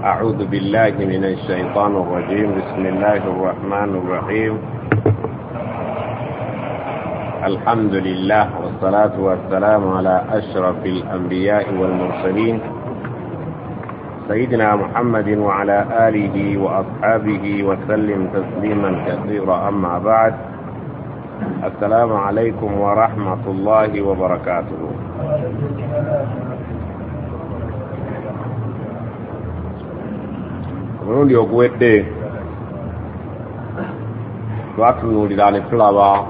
أعوذ بالله من الشيطان الرجيم. بسم الله الرحمن الرحيم. الحمد لله والصلاة والسلام على أشرف الأنبياء والمرسلين سيدنا محمد وعلى آله وأصحابه وسلم تسليما كثيرا. أما بعد، السلام عليكم ورحمة الله وبركاته. Rundi ogwedde twatunuulira ne tulaba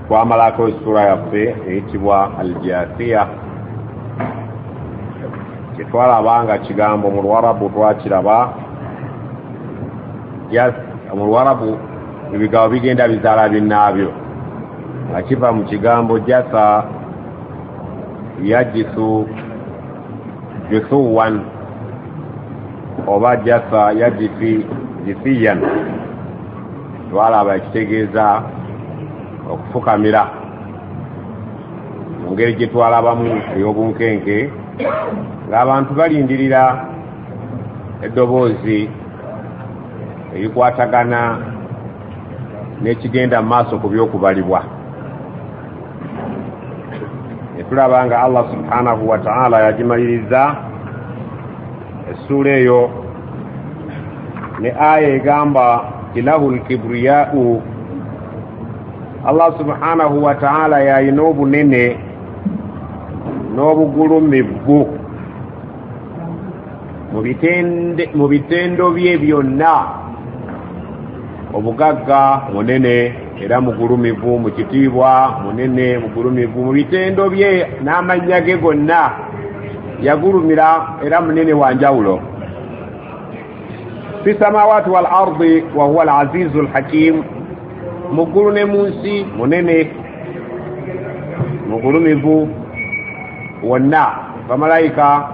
twamalako essula yaffe eyitibwa Al-Jaathiya. Kyetwalaba nga kigambo mu Luwarabu twakiraba mu Luwarabu ebigambo bigenda bizaala binnaabyo nga kiva mu kigambo jasa yajisu jusuwan oba jasa yajifi jisiyan. Twalaba ekitegeeza okufukamira mu ngeri gye twalabamu ey'obunkenke ng'abantu balindirira eddoboozi erikwatagana n'ekigenda mu maaso ku by'okubalibwa. Ne tulaba nga Allah subhanahu wa ta'ala yagimaliriza essula eyo ne aya egamba ilahu lkibriyau. Allah subhanahu wa ta'ala yayina obunene n'obugulumivu mu bitendo bye byonna. Obugagga munene era mugulumivu, mu kitiibwa munene mugulumivu, mu bitendo bye n'amannya ge gonna yagulumira era munene wa njawulo. fi samawati wal ardi wa huwa al-azizu al-hakim. Muggulu ne mu nsi munene mugulumivu wonna. Bamalayika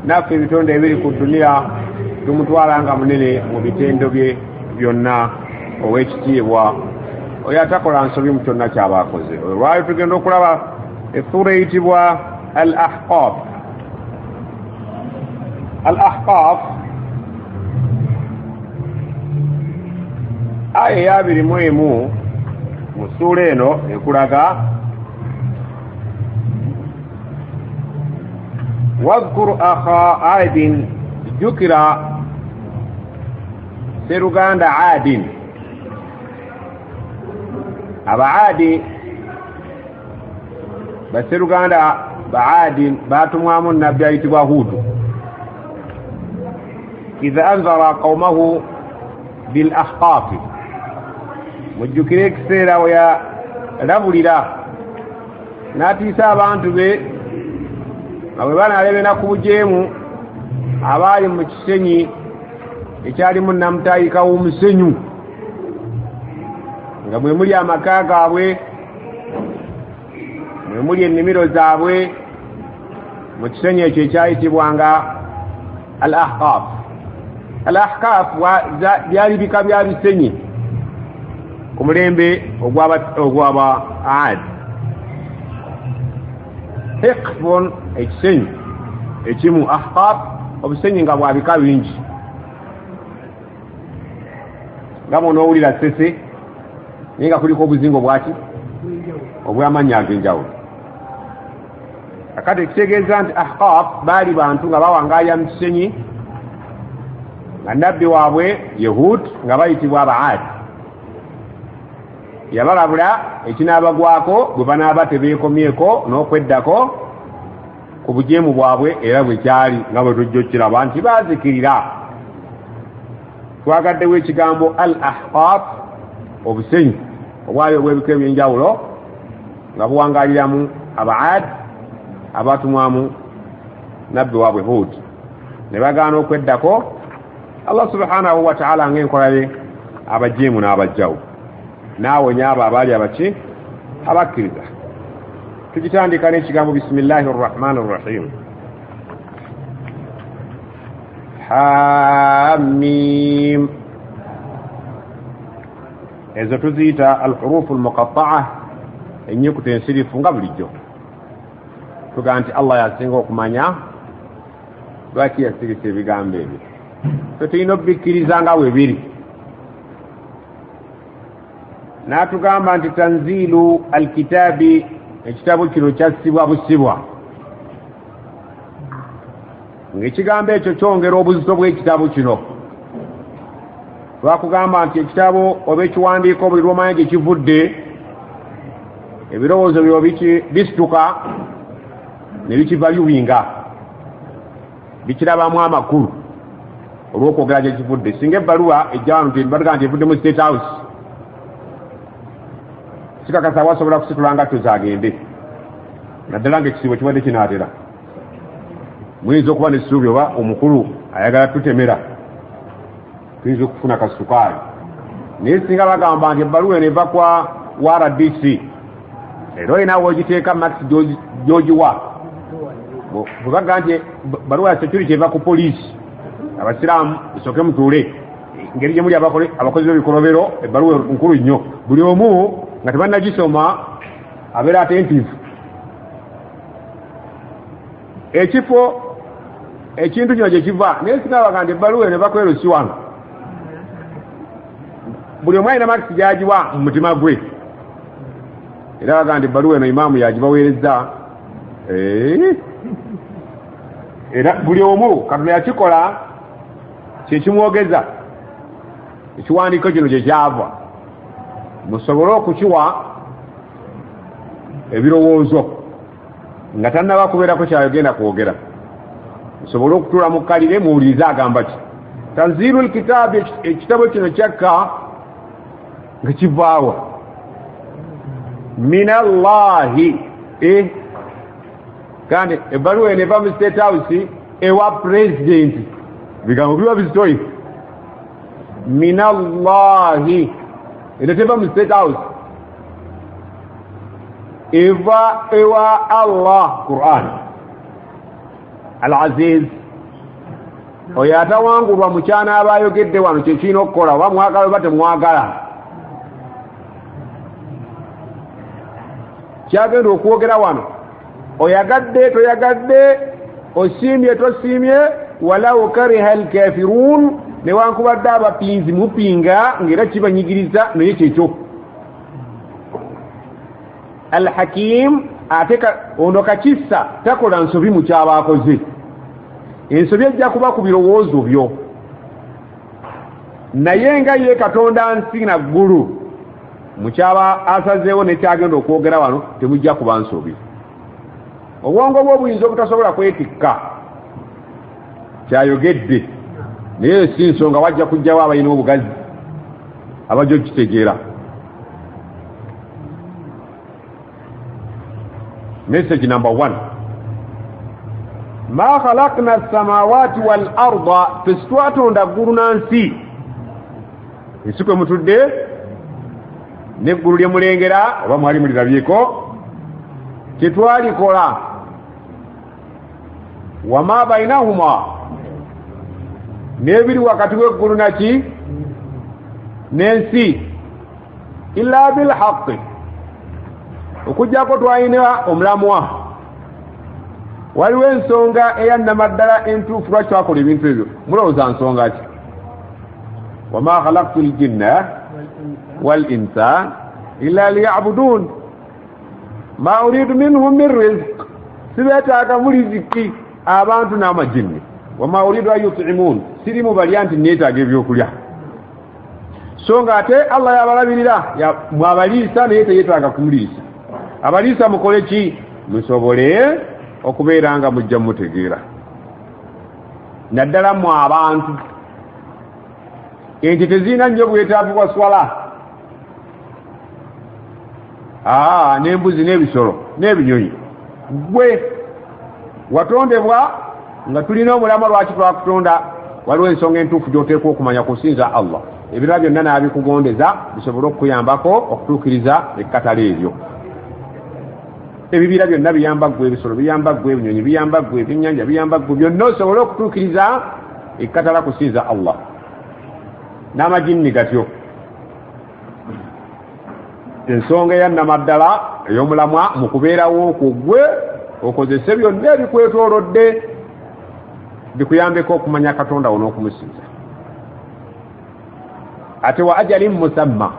naffe ebitonde ebiri ku duniya tumutwala nga munene mu bitendo bye byonna ow'ekitiibwa, oyo atakola nsobi mu kyonna ky'aba akoze. Olwali tugenda okulaba essura eyitibwa Al-Ahqaf. Al-Ahqaf aya eyabiri mu emu mu ssuula eno ekulaga wadhkur akha aadin, jjukira seruganda aadin. Abaadi baseruganda baadi batumwamu nabbi ayitibwa Hudu. idha anzara qaumahu bil ahqafi, mujjukire ekiseera we yalabulira n'atiisa abantu be nga bwe banaalebera ku bujeemu abaali mu kisenyi ekyalimu namutayika w'omusenyu, nga mwe muli amaka gaabwe, mwe muli ennimiro zaabwe, mu kisenyi ekyo ekyayitibwanga Al-Ahqaf. Al-Ahqaf byali bika bya bisenyi ku mulembe ogw'aba Aad. Hiqfun ekisenyi ekimu, Ahqaf obusenyi nga bwa bika bingi. nga mw'onoowulira sese naye nga kuliko obuzingo bwaki obw'amannya ag'enjawulo. Kakati ekitegeeza nti Ahqaf baali bantu nga bawangaaya mu kisenyi, nga nabbi waabwe Yehud nga bayitibwa Abaad. Yabalabula ekinaabagwako bwe banaaba tebeekomyeko n'okweddako ku bujeemu bwabwe era bwe kyali nga bwe tujja okiraba nti baazikirira. Twagaddewo ekigambo Al-Ahqaf, obusenyi obwali obw'ebika ebyenjawulo nga buwangaaliramu Abaad abatumwamu nabbi waabwe Hud, ne bagaana okweddako Allah subhanahu wa ta'ala ng'enkola ye abajeemu n'abajjawo, n'awonya abo abaali abaki abakkiriza. Tugitandika n'ekigambo bismillahir rahmanir rahim. Hamim. Ezo tuziyita al-hurufu al-muqatta'a, ennyukuta ensirifu nga bulijjo. Tugaa nti Allah yasinga okumanya lwaki yasirisa ebigambo ebyo so tulina obikkiriza nga bwe biri n'atugamba nti tanziilu alkitaabi ekitabo kino kyassibwa busibwa ng'ekigambo ekyo kyongera obuzito bw'ekitabo kino lwakugamba nti ekitabo oba ekiwandiiko buli lw'omanya gye kivudde ebirowoozo byo bisituka ne bikiva biwinga bikirabamu amakulu olw'okwogera gye kivudde singa ebbaluwa ejja wano batugamba nti evudde mu state house kikakasa wasobola kusitula nga tozagende naddala ng'ekisibo kibadde kinaatera muyinza okuba nessuubi oba omukulu ayagala tutemera tuyinza okufuna kasukaali naye singa bagamba nti ebbaluwa eno eva kwa RDC era olina wogiteeka max gyogiwa bwe baga nti baluwa ya security eva ku poliisi abasiraamu esooke mutuule ngeri gye muli abakozi b'ebikolobero ebbaluwa nkulu nnyo buli omu nga tebannagisoma abeera attentive ekifo ekintu kino gye kiva naye singa baga nti ebbaluwa eno eva kwerusi wano buli omu alina makisi gyagiwa mu mutima gwe era baga nti ebbaluwa eno imaamu yagibaweereza era buli omu katonda yakikola kyekimwogeza ekiwandiiko kino gye kyava musobole okukiwa ebirowoozo nga tannaba kubeerako kyayogenda kwogera musobole okutuula mu kkalire muwulirize agamba ki tanziilu lkitaabi ekitabo kino kyakka nga kivaawa min allahi kandi ebbaluwa eno eva mu state house ewa pulezidenti bigambo biba bizitoyi min allahi eno teva mu state house eva ewa allah quran al-aziz oyo atawangulwa mukyana aba ayogedde wano kyekirina okukola oba mwagala oba temwagala kyagenda okwogera wano oyagadde toyagadde osiimye tosiimye walau kariha alkafirun newankubadde abapinzi mupinga ng'era kibanyigiriza naye kyekyo alhakim ate ono kakissa takola nsobi mu kyaba akoze ensobi ejja kuba ku birowoozo byo naye nga ye katonda nsi na ggulu mu kyaba asazeewo nekyagenda okwogera wano temujja kuba nsobi obwongo bwo obuyinza obutasobola kwetikka kyayogedde naye si nsonga wajja kujjawo abalina obugazi abajja okitegeera message number 1 ma khalaqna as-samawati wal arda fisitwatonda ggulu nansi ensi kwe mutudde n'eggulu lye mulengera oba mwali mulirabyeko kyetwalikola wama bainahuma n'ebiri wakati w'eggulu naki n'ensi illa bilhaqqi okujjako twalina omulamwa waliwo ensonga eyannamaddala entuufu lwaki twakola ebintu ebyo mulowooza nsonga ki wama khalaqtu ljinna wal insan illa liyabudun ma uridu minhum min rizq sibeetaaga mu riziki abantu n'amajinni wama uridu an yut'imun sirimu balya nti neetaaga ebyokulya so nga ate allah yabalabirira mwabaliisa naye teyeetaaga kumuliisa abaliisa mukole ki musobole okubeera nga mujja mutegeera naddala mu abantu ente tezirina nnyo bwetaavu bwa swala n'embuzi n'ebisolo n'ebinyonyi gwe watondebwa nga tulina omulama lwaki twakutonda waliwo ensonga entuufu gy'oteekwa okumanya kusinza allah ebirala byonna n'abikugondeza bisobole okukuyambako okutuukiriza ekkatala eryo ebibira byonna biyamba ggwe ebisolo biyamba ggwe ebinyonyi biyamba ggwe ebyennyanja biyamba ggwe byonna osobole okutuukiriza ekkatala kusinza allah n'amajinni gatyo ensonga eyannamaddala ey'omulamwa mu kubeerawo okwo ggwe okozese byonna ebikwetoolodde bikuyambeko okumanya Katonda ono okumusinza. Ate wa ajalin musamma,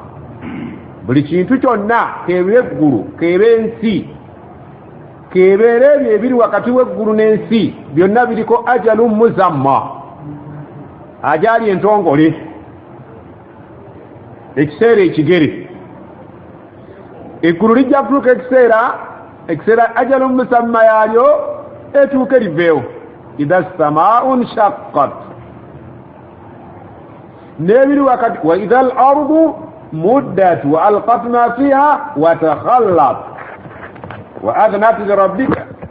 buli kintu kyonna keebe eggulu keebe ensi kebeere ebyo ebiri wakati w'eggulu n'ensi byonna biriko ajalun musamma, ajali entongole, ekiseera ekigere. Eggulu lijja kutuuka ekiseera ajalun musamma yaalyo etuuke liveewo, idha samaa'un shaqqat, n'ebiri wakati wa idha al-ardu muddat wa alqat ma fiha wa takhallat wa adnat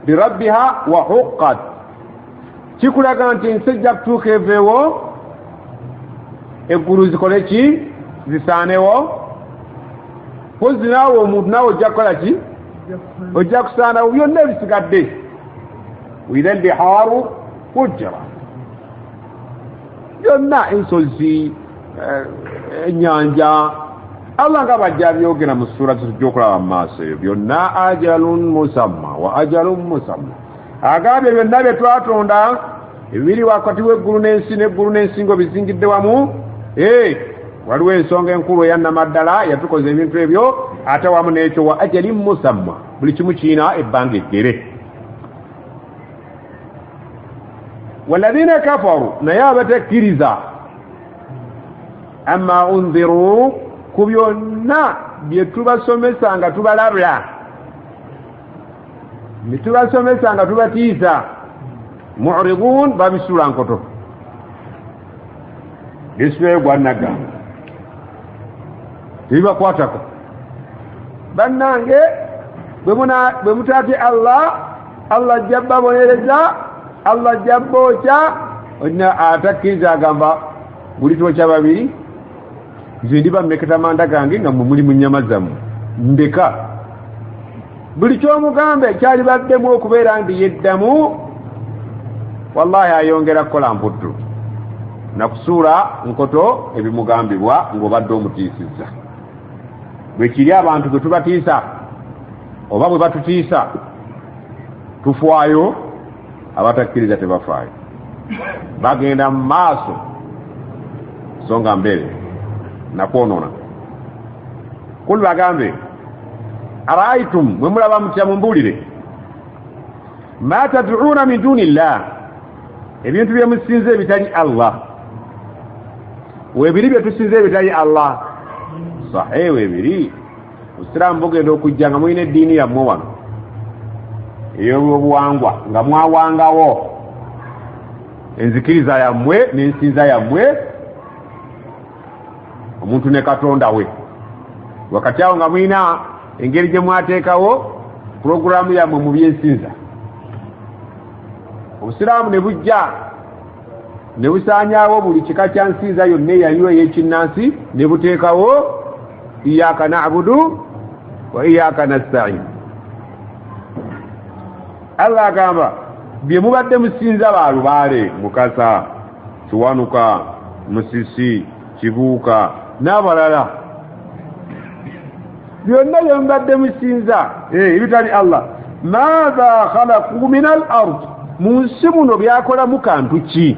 lirabbiha wa huqqat. Kikulaga nti ensi ejja kutuuka eveewo, eggulu zikole ki? Zisaanewo. Pozi naawe omuntu naawe ojja kukola ki? Ojja kusaanawo byonna ebisigadde. Widha al-biharu fujjira, byonna ensozi, ennyanja, Allah nga bajja byogera mu sura tujja okulaba mu maaso eyo, byonna ajalun musamma wa ajalun musamma. Agambye byonna bye twatonda ebiri wakati w'eggulu n'ensi n'eggulu n'ensi ngo bizingidde wamu, waliwo ensonga enkulu eyannamaddala yatukoze ebintu ebyo, ate wamu n'ekyo wa ajalin musamma, buli kimu kiina ebbanga eggere. Walladhina kafaru, naye abatekkiriza, amma unziru, ku byonna bye tubasomesa nga tubalabya, bye tubasomesa nga tubatiisa, mu'ridun, babisula nkoto. Biswe gwannagamba tibibakwatako. Bannange bwe mutaati Allah ajja babonereza, Allah ajja bookya. Olina atakkiriza agamba buli twokya babiri, nze ndiba mmeketa manda gange nga muli mu nnyama zammwe, ndeka. Buli kyomugambe kyali baddemu okubeera ndi yeddamu, wallahi ayongera kukola mputtu na kusuula nkoto ebimugambibwa ng'obadde omutiisizza. Bwe kiri abantu bwe tubatiisa oba bwe batutiisa tufaayo, abatakkiriza tebafaayo, bagenda mu maaso songa mbere nakwonoona. Kul bagambe araaitum, mwe mulaba mutya mumbuulire, ma tad'uuna min duunillah, ebintu bye musinze ebitali Allah. Webiri bye tusinze ebitali Allah, sahi webiri. Obusiraamu bugenda okujja nga mulina eddiini yammwe wano ey'obuwangwa, nga mwawangawo enzikiriza yammwe n'ensinza yammwe, omuntu ne Katonda we. Wakati awo nga mulina engeri gye mwateekawo puroguramu yammwe mu byensinza. Obusiraamu ne bujja ne busaanyaawo buli kika kya nsinza yonna eyaliwo ey'ekinnansi, ne buteekawo iyyaka na'budu wa iyyaka nasta'in. Allah agamba bye mubadde musinza baalubaale, Mukasa, Kiwanuka, Musisi, Kibuuka n'abalala, byonna bye mubadde musinza ebitali Allah, maadha khalaqu min al-ard, mu nsi muno byakolamu kantu ki?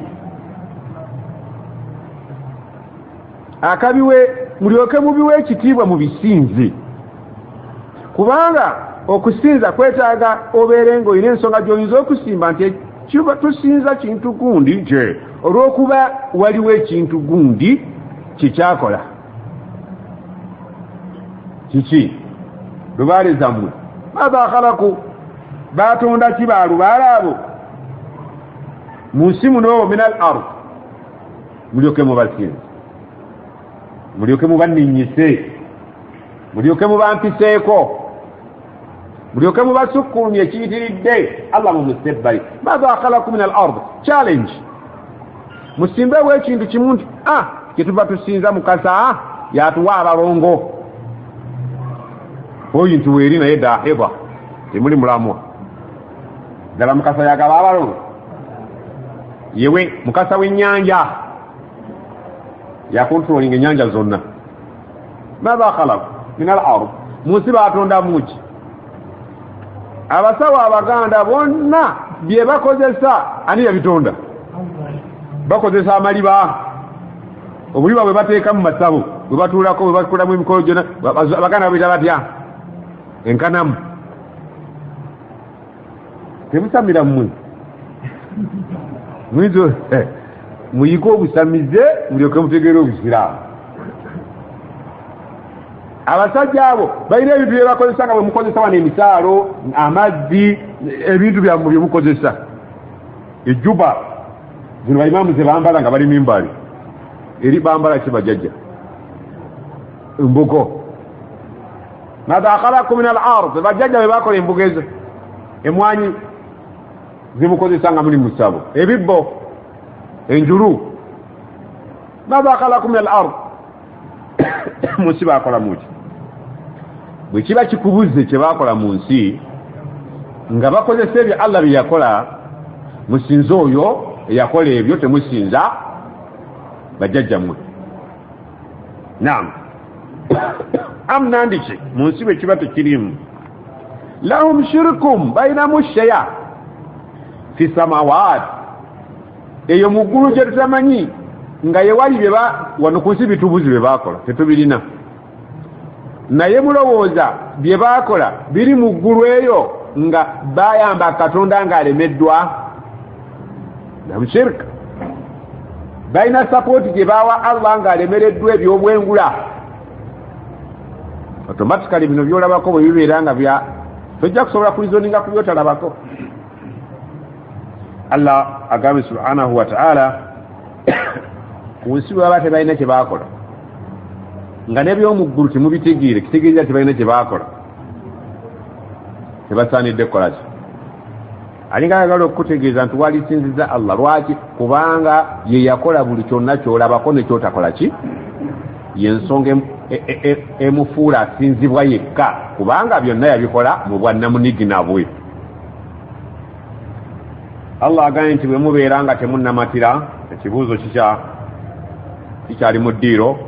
Akabiwe mulyoke mubiwe ekitiibwa mu bisinze, kubanga okusinza kwetaaga obeere ng'olina ensonga gy'oyinza okusimba nti tusinza kintu gundi nje, olw'okuba waliwo ekintu gundi kikyakola. Kiki? Lubaale zammwe maadha khalaku, batonda ki baalubaale abo mu nsi muno min al-ard, mulyoke mubasinza, mulyoke mubanninyise, mulyoke mubampiseeko, mulyoke mubasukkulumye ekiyitiridde Allah mumusebbali. Maadha khalaku min al-ard, challenge. Musimbewo ekintu kimu nti kyetuba tusinza Mukasa yatuwa abalongo, oyo ntuweeri naye daaheba temuli mulamwa. Ddala Mukasa yagaba abalongo? Yewe Mukasa w'ennyanja yakontrolinga ennyanja zonna. Maadha khalaku min al-ard, mu nsi baatondamu ki? Abasawo Abaganda bonna bye bakozesa ani yabitonda? bakozesa amaliba obuliba bwe bateeka mu masabo bwe batuulako bwe bakolamu emikolo gyonna baganda babita batya enkanamu temusamira mmwe mwizo muyike obusamize mulyoke mutegeere obusiraamu abasajja abo balina ebintu bye bakozesa nga bwe mukozesa wano emisaalo amazzi ebintu byammwe bye mukozesa ejjuba zino baimaamu ze bambala nga bali mimbali eri bambala kibajajja embugo madha khalaqakum min al-ard bajajja bwe bakola embugo ezo emwanyi zimukozesa nga muli musabo ebibbo enjulu madha khalaqakum min al-ard musiba akola muki bwe kiba kikubuze kye bakola mu nsi nga bakozesa ebyo Allah bye yakola musinza oyo eyakola ebyo temusinza bajjajjammwe naam amnandiki mu nsi bwe kiba tekirimu lahum shirkum bainamu shaya fi samawat eyo muggulu gye tutamanyi nga yewali wano ku nsi bitubuzi bye bakola tetubirina naye mulowooza bye bakola biri mu ggulu eyo nga bayamba katonda ng'alemeddwa namushirika balina sapoti gye bawa Allah ng'alemereddwa ebyobwengula automatically bino byolabako bwe bibeera nga tojja kusobola kulizoninga ku byotalabako Allah agambe subhanahu wa ta'ala ku nsi bwe baba tebalina kye bakola nga nebyomuggulu temubitegeere kitegeeza tebalina kye bakola tebasaanidde kukola ki alinga ayagala okukutegeeza nti walisinziza Allah lwaki kubanga ye yakola buli kyonna kyolabako nekyotakola ki yensonga emufuula asinzibwa yekka kubanga byonna yabikola mu bwannamunigina bwe Allah agambye nti bwe mubeera nga temunnamatira ekibuuzo kikyali mu ddiiro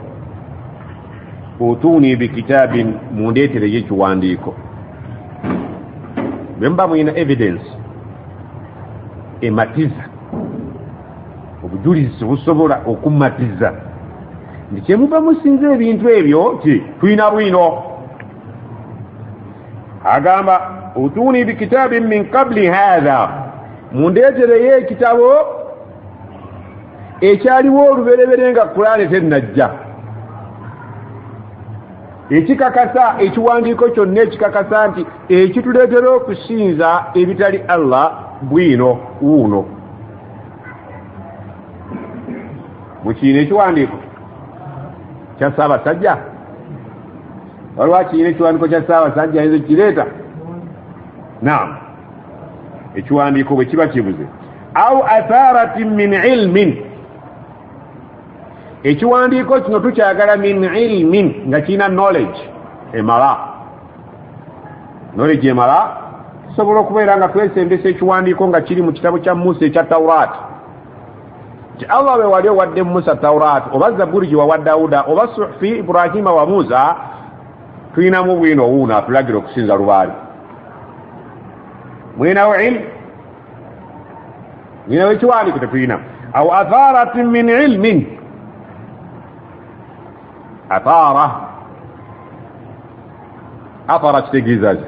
utuuni bikitaabin mundeetereyo ekiwandiiko bwe muba mulina evidence ematiza obujulizi busobola okumatiza nti kyemuba musinza ebintu ebyo ti tulina bwino agamba utuuni bikitaabin min qabli hadha mundeetereyo ekitabo ekyaliwo oluberebere nga Qur'ani tennajja ekikakasa ekiwandiiko kyonna ekikakasa nti ekituleetera okusinza ebitali Allah bwino wuuno bukiina ekiwandiiko kya Ssaabasajja waliwo akiina ekiwandiiko kya Ssaabasajja ayinza kireeta naam ekiwandiiko bwe kiba kibuze au atharatin min ilmin ekiwandiiko kino tukyagala min ilmin nga kiina knowledge emala knowledge emala tusobola okubeera nga twesembesa ekiwandiiko nga kiri mu kitabo kya Musa ekya Tawraati ti Allah bwe wali owadde Musa Tawraati oba Zaburi gye wawa Dawuda oba suhfi Ibrahima wa Musa tulinamu bwino wuuno atulagira okusinza lubaali mwinawo ilmu mwinawo ekiwandiiko tetulina au atharatin min ilmin athara kitegeeza ki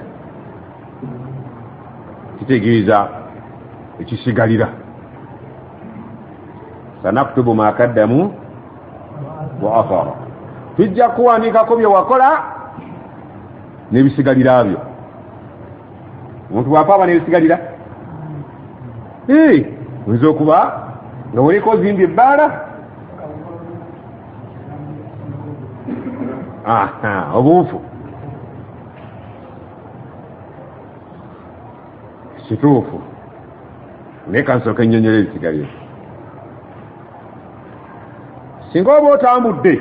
kitegeeza ekisigalira sanaktubu ma kaddamu wa athara tujja kuwandiikako bye wakola n'ebisigalira byo omuntu bw'afaaba n'ebisigalira oyinza okuba nga weliko ozimbye ebbaala obuufu kituufu naye kansooka ennyonyola ebisigalire singa oba otambudde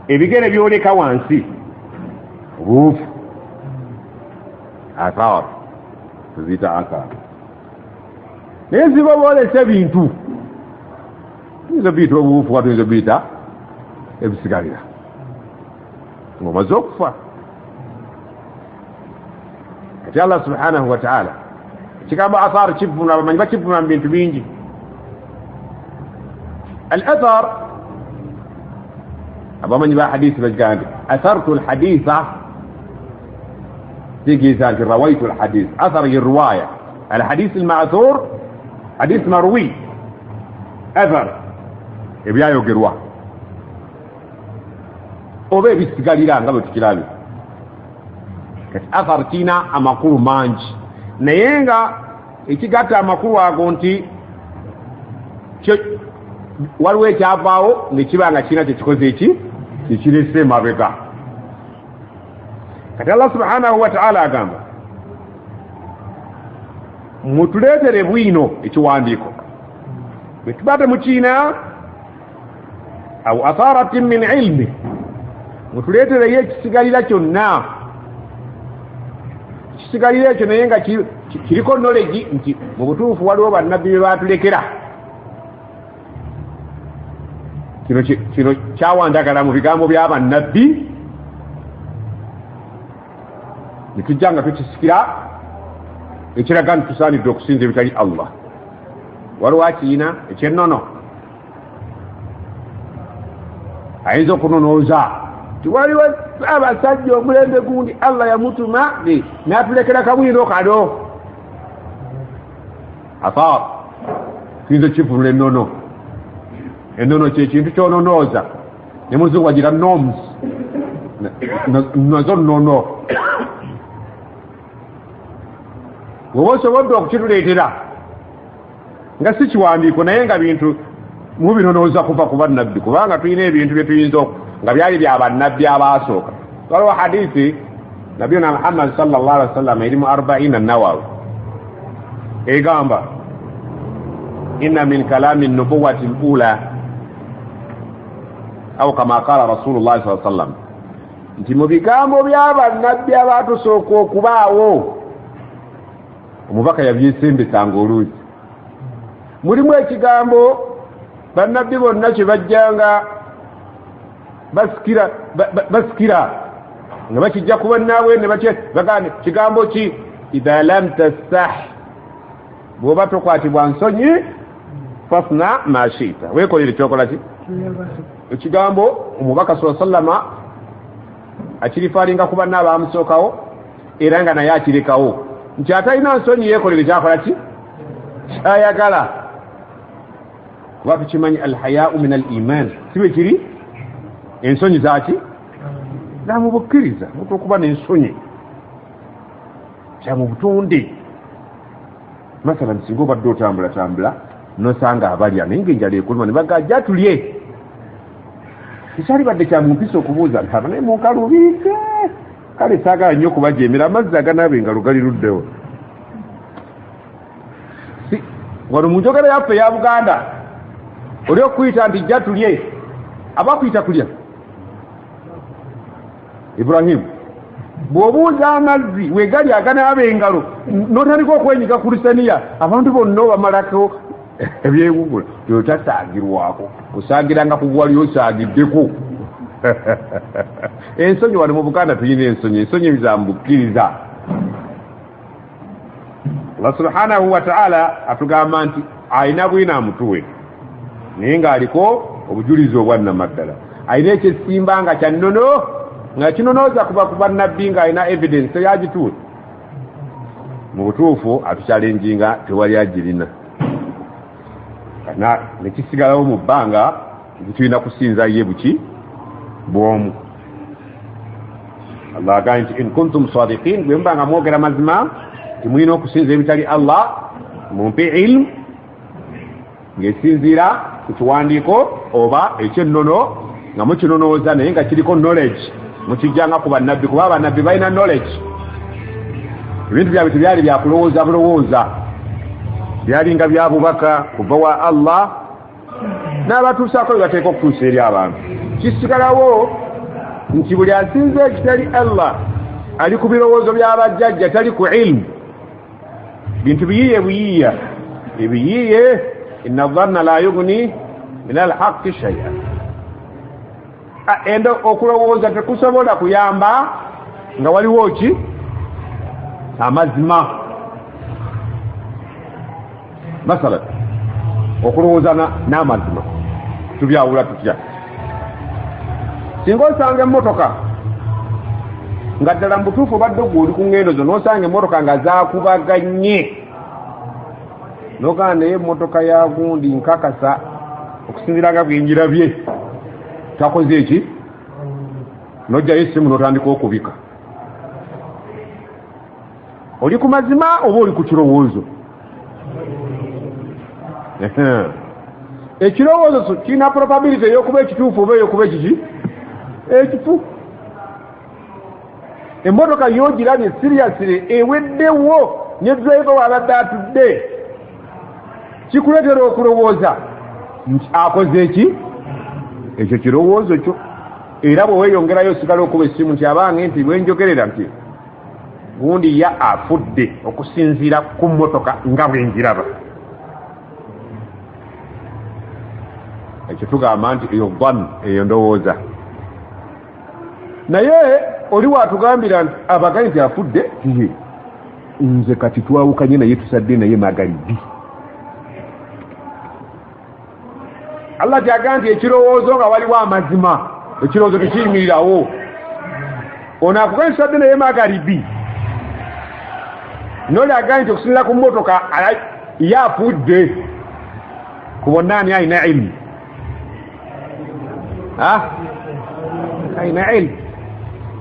ebigere byoleka wansi obuufu athar tuziyita athar naye ziba boolesa ebintu tuyinza biyita obuufu tuyinza biyita ebisigalira ng'omaze okufa kati Allah subhanahu wa ta'ala kigambo athar kivuna bamanyi bakivuna mu bintu bingi al-athar abamanyi ba hadisi bagambe athartu al-haditha تيجي رويت الحديث أثر الرواية الحديث المأثور حديث مروي أثر يبيع يقروا وبي بيستقال إلى قبل تكلامي أثر تينا أمقور مانج نينغا إتقاط أمقور أقونتي walwe kyavaawo nekibanga kina kyekikoze eki kikirese mabega kati Allah subhanahu wa ta'ala agamba mutuleetere bwino ekiwandiiko bwe tubate mu kiina aw atharatin min ilmi mutuleetereyo ekisigalira kyonna ekisigalira ekyo naye nga kiriko knowledge nti mu butuufu waliwo bannabbi be baatulekera kino kyawandagala mu bigambo by'abannabbi nikijja nga tukisikira ekiraga nti tusaanidde okusinza ebitali Allah waliwo akiina ekyennono ayinza okunonooza tiwaliwo abasajja omulembe gundi Allah yamutuma n'atulekera kabwiro kado athar tuyinza okivunula ennono ennono kyekintu kyononooza ne muzungu agira norms nazo nnono wowe osobodde okukituleetera nga si kiwandiiko naye nga bintu mubinonooza kuva ku bannabbi kubanga tulina ebintu bye tuyinza nga byali bya bannabbi abaasooka waliwo hadithi nabiyuna Muhammad sallallahu alaihi wasallam erimu 40 an-Nawawi egamba inna min kalami an-nubuwwati al-ula au kama qala Rasulullah sallallahu alaihi wasallam nti mu bigambo by'abannabbi abaatusooka okubaawo omubaka yabyesembesanga oluuzi mulimu ekigambo bannabbi bonna kye bajjanga basikira nga bakijja ku bannaabwe ne bagamba kigambo ki idha lam tastah bw'oba tokwatibwa nsonyi fasna ma shita weekolere kyokola ki ekigambo omubaka sallallahu alaihi wasallam akirifaalinga ku bannaabwe amusookawo era nga naye akirekawo nti atalina nsonyi yeekolere kyakola ki ayagala kuba tukimanyi alhayau min al-iman sibe kiri ensonyi zaki zamubukkiriza omuntu okuba n'ensonyi kyamu butonde masalan singa obadde otambula nosanga abalya naye ng'enjala ekuluma ne bagajja tulye ekyali badde kyamumpisa okubuuza ntaba naye munkalubiike kale saagala nnyo okubajeemera amazzi aganaabe nga lugali luddewo wano mu njogera yaffe eya Buganda oli okuyita nti jja tulye abakuyita kulya Ibrahim bw'obuuza amazzi wegali aganaabe engalo n'otandika okwenyiga ku lusaniya abantu bonna obamalako ebyewugula kyotasaagirwako osaagiranga ku gwali osaagiddeko ensonyi wano mu Buganda tuyina ensonyi zamubukkiriza Allah subhanahu wa ta'ala atugamba nti ayina bwina amutuwe naye ng'aliko obujulizi obwannamaddala ayina ekyesimba nga kyannono nga kinonooza kuba ku bannabbi ng'ayina evidence eyagituwe mu butuufu atukyalenjinga tewali agirina kana nekisigalawo mu bbanga tulina kusinza ye buki bwomu Allah agamba nti in kuntum sadiqin bwe mubanga mwogera mazima timulina okusinza ebitali Allah mumpe ilmu ng'esinziira ku kiwandiiko oba ekyennono nga mukinonooza naye nga kiriko knowledge mukijjanga ku bannabbi kuba abannabbi balina knowledge ebintu byabwe tebyali byakulowooza bulowooza byalinga bya bubaka kuva wa Allah n'abatuusaako bebateeka okutuusa eri abantu kisigalawo nti buli asinza ekitali Allah ali ku birowoozo by'abajjajja tali ku ilmu bintu biyiye ebiyiye inna dhanna la yughni min al-haqqi shay'an enda okulowooza tekusobola kuyamba nga waliwo ki amazima masala okulowooza n'amazima tubyawula tutya singa osanga emmotoka nga ddala mu butuufu obadde gw'oli ku ngendo zo n'osanga emmotoka nga zaakubaganye n'ogamba naye emmotoka ya gundi nkakasa okusinziira nga bwenjirabye takoze eki n'ojjayo essimu n'otandika okubika oli ku mazima oba oli ku kirowoozo ekirowoozo kirina probability ey'okuba ekituufu oba ey'okuba ekiki ekifu emmotoka y'ogirabye seriously eweddewo ne driver wabadde atudde kikuleetera okulowooza nti akoze eki ekyo kirowoozo kyo era bwe weeyongerayo osigala okuba essimu nti abange nti bwenjogerera nti gundi ya afudde okusinziira ku mmotoka nga bwenjiraba ekyo tugamba nti eyo dhann eyo ndowooza naye oli watugambira nti abagambye nti afudde nze kati twawukanye naye tusadde naye magalibi Allah kyagamba nti ekirowoozo nga waliwo amazima ekirowoozo tekiyimirirawo ono akugambye tusadde naye magalibi noli agambye nti okusinziira ku mmotoka ye afudde ku bonna ani alina ilmu alina ilmu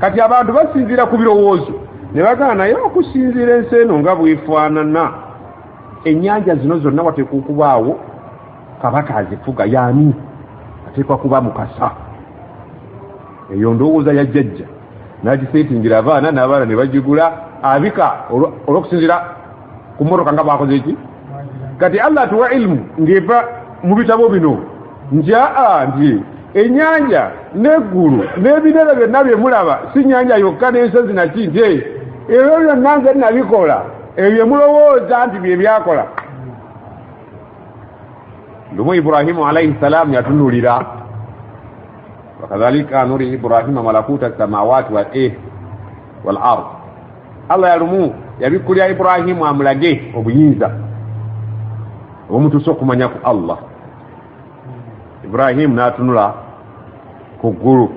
kati abantu basinziira ku birowoozo ne bagamba naye okusinziira ensi eno nga bwefaanana ennyanja zino zonna wateekwa okubaawo kabaka azifuga yaani ateekwa kuba mukasa eyo ndowooza ya jjajja n'agiseetingira abaana n'abaana ne bagigula abika olw'okusinziira ku mmotoka nga bwakoze eki kati Allah atuwa ilmu ng'eva mu bitabo bino nti nti ennyanja n'eggulu n'ebinera byonna bye mulaba si nnyanja yokka n'ensozi naki nti ebyo byonna nze nabikola ebyo mulowooza nti bye byakola lumu Ibrahimu alayhi salam yatunulira wakadhalika nuri Ibrahima malakuta samawati wal ard Allah yalumu yabikulya Ibrahimu amulage obuyinza omutuusa okumanya ku Allah Ibrahimu n'atunula ku ggulu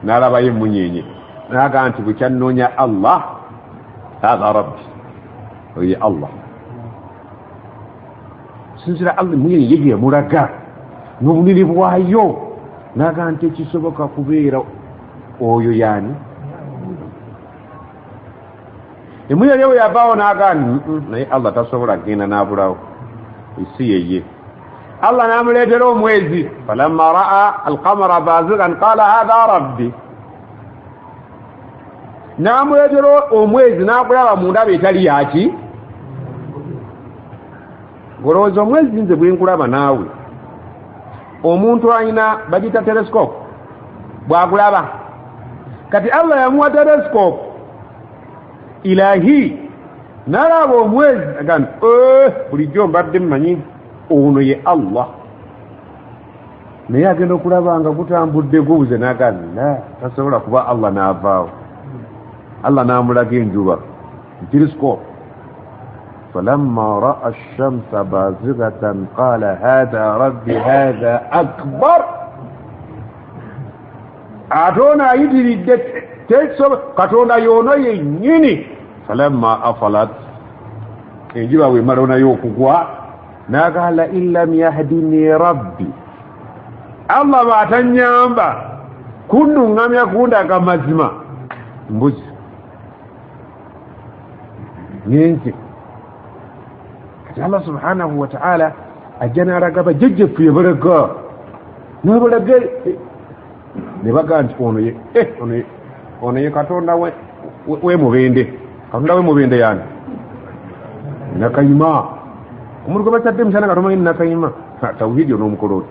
n'alabayo emunyenye n'agamba nti bwe kyannoonya Allah hatha rabbi oye Allah sinzira Allah emunyenye ye yemulaga n'obunene bwayo n'agamba nti ekisoboka kubeera oyo yaani emunyenye we yavaawo n'agamba naye Allah tasobola kgenda n'abulawo isi yeye Allah namuleetera omwezi falamma raa alqamara bazigan qala hadha rabbi namuleetera omwezi n'akulaba mu ndaba etali yaki golowooza omwezi nze bwenkulaba naawe omuntu alina bagita telescope bwagulaba kati Allah yamuwa telescope ilahi nalaba omwezi agamba bulijjo mbadde mmanyi ono ye Allah naye agenda okulaba nga gutambudde gubuze n'agamba tasobola kuba Allah n'avaawo Allah n'amulaga enjuba telescope falamma ra'a ash-shamsa bazighatan qala hadha rabbi hadha akbar atona ayitiridde katonda yono yennyini falamma afalat enjuba bwemala nayo okugwa n'agamba in lam yahdini rabbi Allah bw'atanyamba kunnuŋŋamya kundaga mazima mbuzi nyenje kati Allah subhanahu wa ta'ala ajja n'alaga bajjajjaffe yabalaga n'abalaga ne baga nti ono ye katonda w'emubende katonda w'emubende yani nakayima omuntu gwe bakyadde musana nga tomanyi nakayima tawhidi on'omukoloti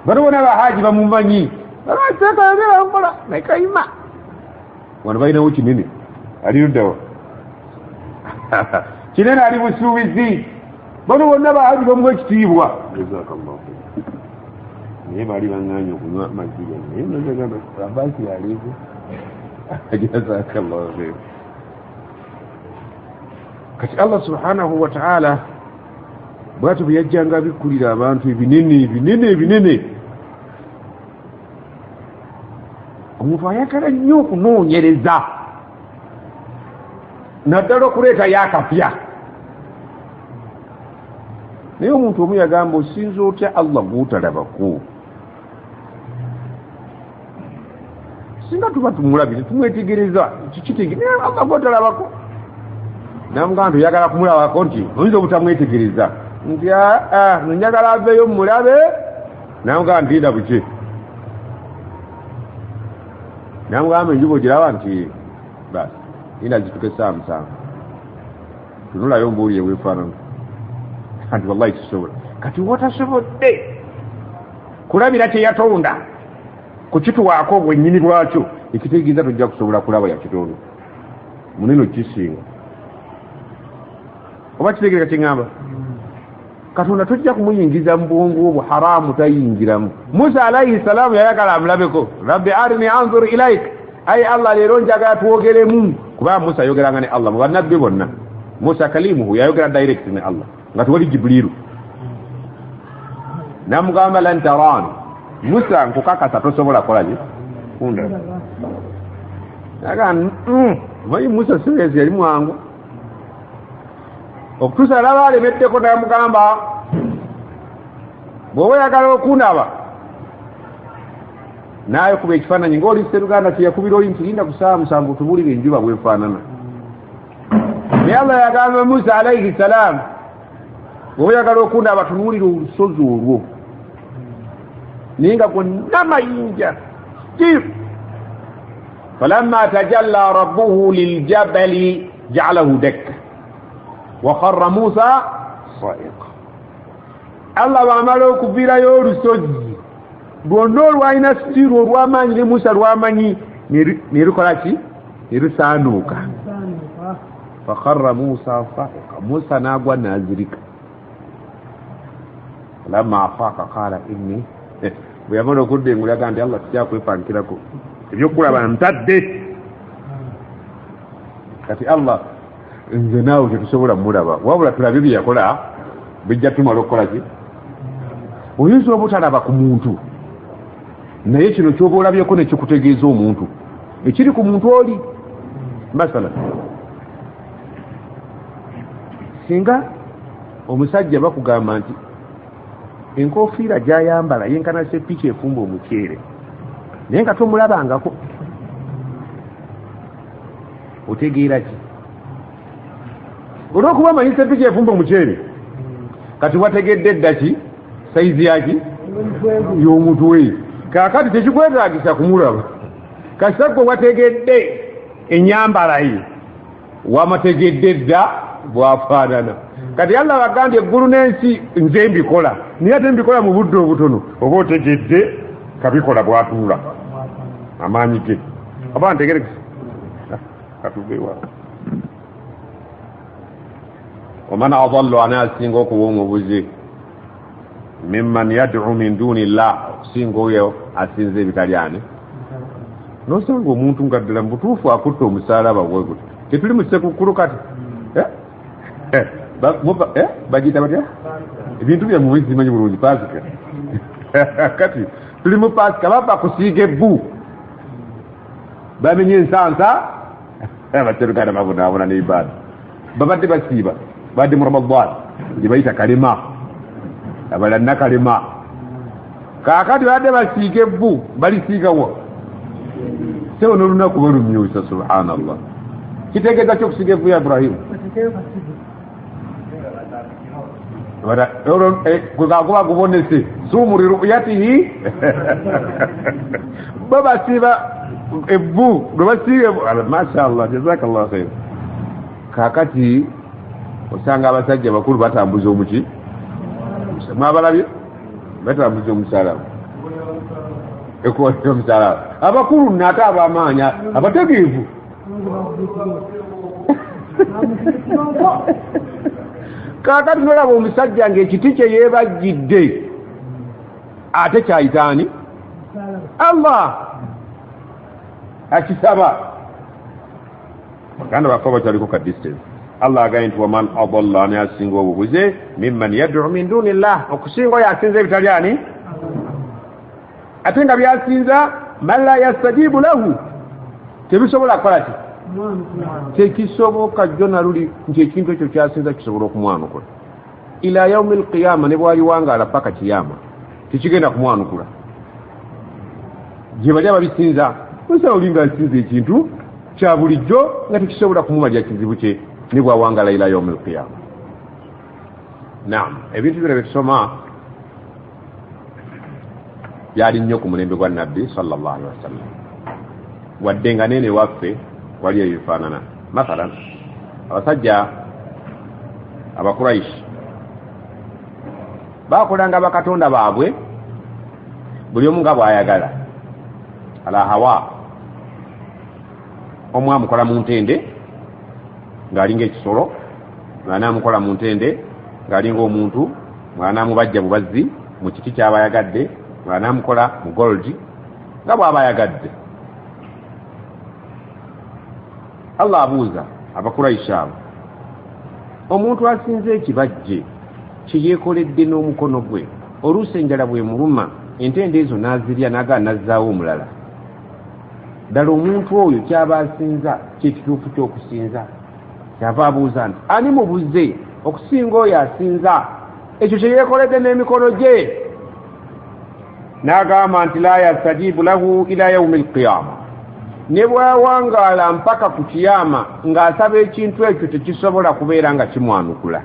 baliwo n'abahaji bamumanyi babateekayogebamukola nakayima wano balinawo kinene ali luddawa kinene ali busuubizi bano bonna bahaji bamuwa ekitiibwa naye baali baŋŋaanya okunywa amazzi naye nagagamba abasi alivu jazakallahu khair kati Allah subhanahu wa ta'ala bwatu byajjanga bikulira abantu ebinene omuntu ayagala nnyo okunoonyereza naddala okuleeta yakapya naye omuntu omu yagamba osinza otya Allah gw'otalabako singa tuba tumulabire tumwetegereza kikitegereza Allah gw'otalabako namugamba nti oyagala kumulabako nti oyinza obutamwetegereza nti njagala aveeyo mulabe namugamba ntinda buki namugamba enjuba ogiraba nti basi ina zituke saa musanvu tunulayo mbuulire weefaanana anti wallahi tusobola kati wotasobodde kulabira kyeyatonda kukituwaako obwennyini bwakyo ekitegeeza tojja kusobola kulaba yakitonda munene okisinga oba kitegeeza kyeŋŋamba katonda tojja kumuyingiza mu bwongo obwo haramu tayingiramu Musa alayhi salaamu yayagala amulabeko rabbi arini anzur ilaik ayi Allah leero njagala twogeremu kubanga Musa ayogeranga ne Allah mu bannabbi bonna Musa kalimuhu yayogera direct ne Allah nga tewali Jibrilu namugamba lan tarani Musa nkukakasa tosobola kolaki kunda naga vayi Musa seriously yali mwangu okutuusa alaba alemeddeko namugamba bw'oba oyagala okundaba naawe kuba ekifaananyi ng'oli Sseruganda kyeyakubira oli nti linda ku saa musanvu tubuulire enjuba bwefaanana naye Allah yagamba Musa alayhi salaamu bw'oba oyagala okundaba tunuulire olusozi olwo naye nga gonna mayinja falamma tajalla rabbuhu liljabali ja'alahu dakka وخر موسى صائقا الله وعمل okuvirayo olusozi lwonna olwalina sitiru olw'amaanyi ne Musa lw'amanyi nerukola ki nerusaanuuka fakharra Musa sa'iqa Musa n'agwa n'azirika lamma afaaka qaala inni bwe yamala okuddengula yaga nti Allah tukyakwepaankirako ebyokulaba ntadde kati Allah nze naawe tetusobola mulaba wabula tulabe bye yakola bijja tumala okukola ki oyinza obutalaba ku muntu naye kino kyoba olabyeko nekikutegeeza omuntu ekiri ku muntu oli masala singa omusajja bakugamba nti enkofiira gyayambala yenkana sepiki efumba omuceere naye nga tomulabangako otegeera ki olwokuba manyi sepiki efumba omuceere kati wategedde ddaki saizi yaki y'omutwe kaakati tekikwetaagisa kumulaba kasagwe wategedde enyambala ye wamategedde dda bwafaanana kati Allah bagambye eggulu n'ensi nze mbikola naye ate mbikola mu budde obutono oba otegedde kabikola bwatuula amaanyi ge oba ntegerekesa katubeewa ومن أضل أنا سينغو كومو بوزي ممن يدعو من دون الله سينغو يو أسينزي بكالياني no sango muntu ngadala mbutufu akutto omusalaba gwego tetuli museku kulukati bagita batya ebintu bya mubizi manyi bulungi pasika kati tuli mu pasika baba kusiige bbu bamenye ensansa abaterukana babona ne ibada babadde basiiba badde mu Ramadan jibayita kalima abalanna kalima kaakati badde basiige bbu balisiigawo sewo n'olunaku balumyusa subhanallah kitegeeza ky'okusiga evvu ya Ibrahim kuba gubonese sumu liruyatihi babasiiba evvu lwe basiiga mashallah jazakallah khair kaakati osanga abasajja bakulu batambuza omuki mwabalabye batambuza omusalaba ekola omusalaba abakulu nate abamaanyi abategeevu kaakati nolaba omusajja ng'ekiti kye yeebajjidde ate kyayitaani Allah akisaba baganda baffe bakyaliko ka distance Allah agambye nti waman adalla ani asinga obubuze mimman yad'u min dunillah okusinga yasinza ebitali ani ate nga byasinza man la yastajibu lahu tebisobola kukola ki tekisoboka jona luli nti ekintu ekyo kyasinza kisobola okumwanukula ila yaumi alqiyama ne bwaliwangaala paka kiyama tekigenda kumwanukula gye bali ababisinza osa olinga asinza ekintu kya bulijjo nga tekisobola kumumalya kizibu kye ne bwawangala ila yaumi alqiyama. Naam, ebintu bino byetusoma byali nnyo ku mulembe gwa nabbi sallallahu alaihi wasallam wadde nga nene waffe wali ebifaanana. Mathalan, abasajja abakuraishi bakolanga bakatonda baabwe buli omu nga bw'ayagala ala hawa. Omu amukola mu ntende ng'alinga ekisolo, ng'anaamukola mu ntende ng'alinga omuntu, ng'anaamubajja bubazzi mu kiti ky'aba yagadde, ng'anaamukola mu gold nga bw'aba yagadde. Allah abuuza abakuraishi abo, omuntu asinze ekibajje kyeyeekoledde n'omukono gwe, oluusi enjala bwe muluma entende ezo n'azirya n'agaa n'azzaawo omulala, ddala omuntu oyo kyaba asinza kyekituufu ky'okusinza? Kyava abuuza nti ani mubuze okusinga oyo asinza ekyo kyeyeekoledde n'emikono gye? N'agamba nti la yastajibu lahu ila yaumi alqiyama, ne bwawangaala mpaka ku kiyama ng'asaba ekintu ekyo tekisobola kubeera nga kimwanukula.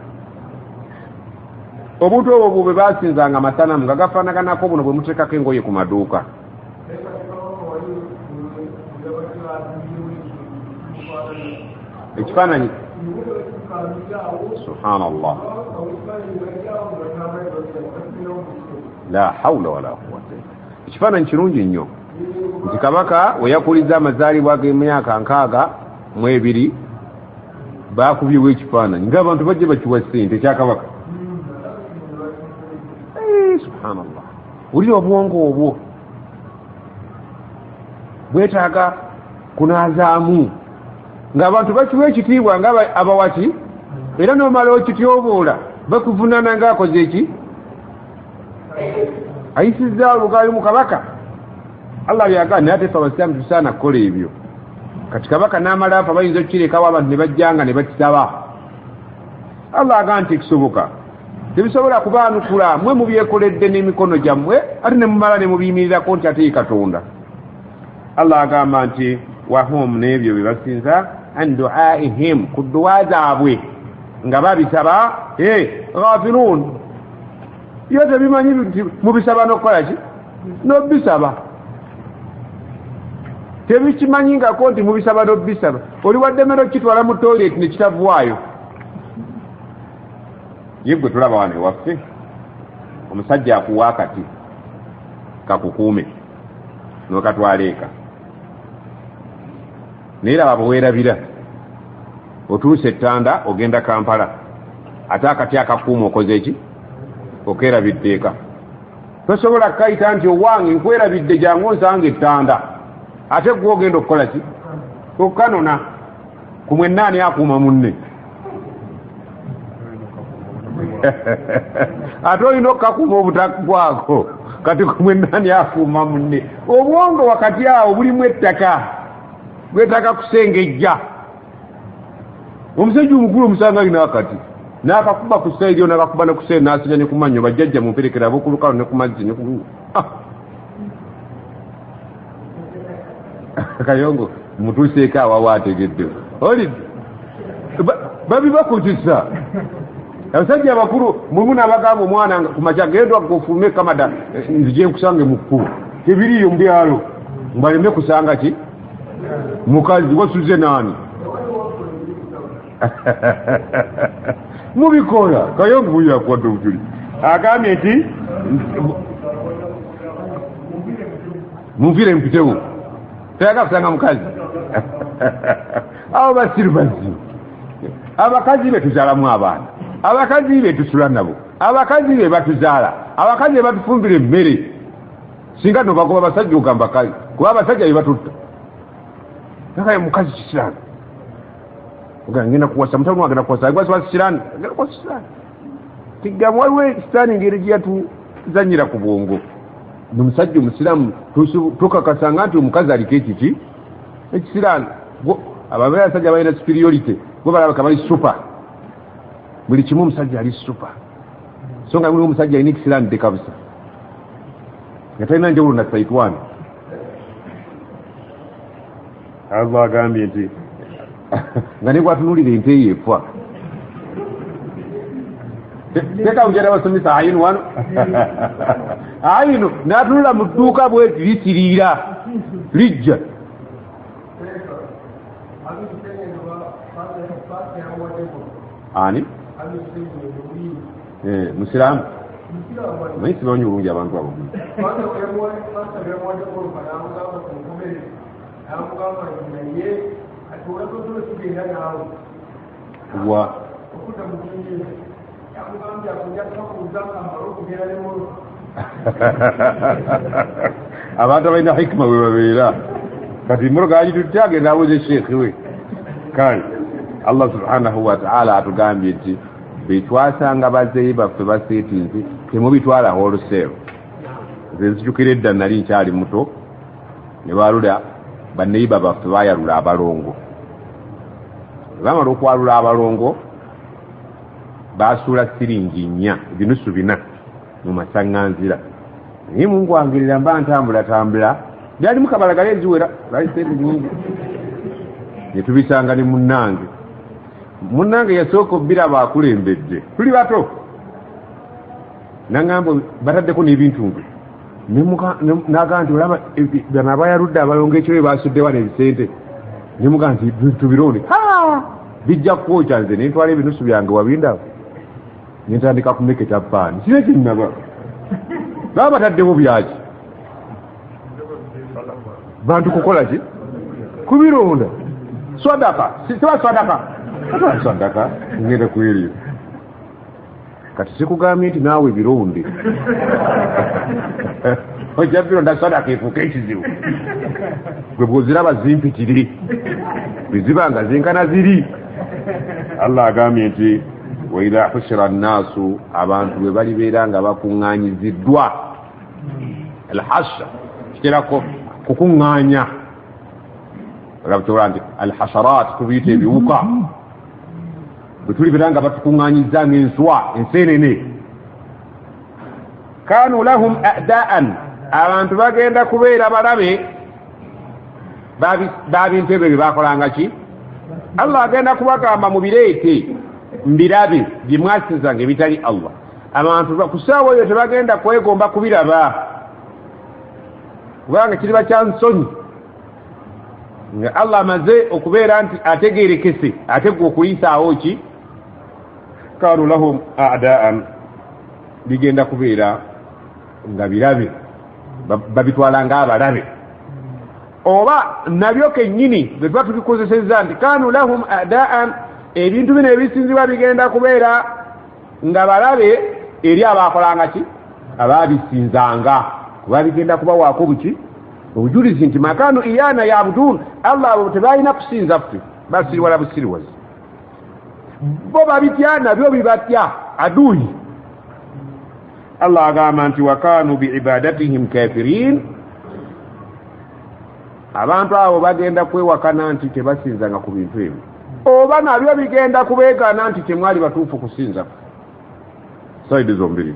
Obuntu obwo bwe basinzanga amasanamu nga gafaanaganako buno bwe muteekako engoye ku maduuka. Ekifaananyi, subhanallah, la hawla wala quwwata. Ekifaananyi kirungi nnyo nti kabaka we yakuliza amazaalibwa g'emyaka 62 baakubyewo ekifaananyi ng'abantu bajje bakiwa ssente kya kabaka. Subhanallah, wulira obwongo obwo bwetaaga kunaazaamu ng'abantu bakiwa ekitiibwa nga abawaki, era n'omala okityoboola bakuvunaana ng'akoze eki, ayisizza olugali mu kabaka. Allah byagaa naye ate ffe abasiraamu tusaana kukola ebyo. Kati kabaka n'amala afa bayinza okukirekawo abantu ne bajjanga ne bakisaba. Allah agaa nti kisoboka, tebisobola kubaanukula, mmwe mubyekoledde n'emikono gyammwe ate ne mumala ne mubiyimirirako nti ate Katonda. Allah agamba nti wahum, n'ebyo bye basinza, an du'aihim, ku dduwa zaabwe nga babisaba, ghafilun, yo tebimanyi nti mubisaba n'okukola ki? N'obisaba. Tebikimanyingako nti mubisaba n'obisaba. Oli waddemero kitwala mu toilet ne kitavaayo. Ye gwe tulaba wano ewaffe omusajja akuwa akati kakukuume n'okatwala eka, naye laba bwewerabira otuuse ettanda ogenda Kampala, ate akati akakuuma okoze eki? Okerabidde eka. Tosobola kukayita nti owange nkwerabidde jangu onsanga ettanda, ate gwe ogenda okukola ki? Okukanona. Ku mwennaani akuuma munne? Ate olina okukakuuma obutakwako, kati ku mwennaani akuuma munne? Obwongo wakati awo bulimu ettaka, bwetaka kusengejja. Omusajja omukulu omusanga alina akati n'akakuba ku sayidi yo n'akakuba ne ku sayidi n'asinya ne ku mannyo, bajjajja mumperekera ab'okulukalo ne ku mazzi ne ku Kayongo mutuuseeko awawa ategedde oli babibakutisa. Abasajja abakulu mulimu n'abagamba omwana ku makya genda okufuume Kamada nzije nkusange mu kkubo, tebiriyo mu byalo mbaleme kusanga ki mukazi wasuze nani mubikola. Kayongo buya kwadde obutuli agambye nti muvire mpitewo tayagala kusanga mukazi. Abo basiru bazibu. Abakazi be tuzaalamu abaana, abakazi be tusula nabo, abakazi be batuzaala, abakazi be batufumbira emmere. Singa no bagoba basajja ogamba kazi kuba abasajja be batutta. Nakaye mukazi kisiranga ngenda kuwasa mutamu agenda kuwasa agwa sirani agenda kuwasa sirani tigamwawe sirani ngeri gyatu zanyira ku bwongo n'omusajja omusiraamu tukakasanga nti omukazi aliko ekiki ekisirani ababeera abasajja balina superiority bo balabaka bali super buli kimu omusajja ali super so nga buli omusajja alina ekisirani dekabusa nga talina njawulo na saitwani Allah agambye nti nga negwatunulira ente yeefa teka ujja basomesa ayinu wano ayinu natunula mu dduuka bweti lisiriira lijja ani musiraamu naye sibanyi bulungi abantu abo wa abantu abalina hikima bwe babeera kati mmotoka agitutte agenda abuuze sheekhi we kale Allah subhanahu wa ta'ala atugambye nti betwasanga bazeeyi baffe baseetinzi temubitwalaho oluseero nze nzijukira edda nali nkyali muto ne balula banneyiba baffe bayalula abalongo bamala okwalula abalongo basuula siringi 4 ebinusu 4 mu masaŋŋanzira naye mungwangerera mba ntambulatambula byali mukabalagala enziwera lali sente nyingi ne tubisanga ne munnange yasooka obbiraba akulembedde tuli bato naŋŋamba bataddeko n'ebintu nge nagaa nti olaba bano abayaludde abalongo ekyo basudde wano ebisente ne mugaa nti tubironde bijja kukwokya nze ne ntwala ebinusu byange wabindabo ne ntandika kumeketa paani kino kinnaba baba bataddewo byaki bantu kukola ki kubironda swadaka siba swadaka ngenda kweriyo kati sikugambye nti naawe bironde ojja bironda swadaka efuuka ekizibu gwe bwoziraba zimpitiri bwezibanga zenkana ziri Allah agambye nti waidha hushira nnaasu abantu bwe balibeera nga bakuŋŋaanyiziddwa alhasha kiterako kukuŋŋaanya olabitola nti alhasharat tubiyita ebiwuka bwe tulibeera nga batukuŋŋaanyizza ng'enswa enseenene kanu lahum a'daan abantu bagenda kubeera balabe babintu ebyo bye bakolanga ki Allah agenda kubagamba mubireete mbirabe bye mwasinzanga ebitali Allah abantu ku ssaawa eyo tebagenda kwegomba kubiraba kubanga kiriba kya nsonyi nga Allah amaze okubeera nti ategeerekese ategwa okuliisaawo ki kanu lahum a'daan bigenda kubeera nga birabe babitwala nga abalabe oba nabyo kennyini bwe tuba tubikozesezza nti kanu lahum a'daan ebintu bino ebisinzibwa bigenda kubeera nga balabe eri abakolanga ki ababisinzanga kuba bigenda kubawaako buki obujulizi nti makanu iyana yabudun Allah abo tebalina kusinza ffe basiriwala busiriwazi bo babitya nabyo bibatya aduyi Allah agamba nti wakanu biibadatihim kafirin abantu abo bagenda kwewakana nti tebasinzanga ku bintu ebyo oba nabyo bigenda kubeekana nti temwali batuufu kusinza saidi zombiri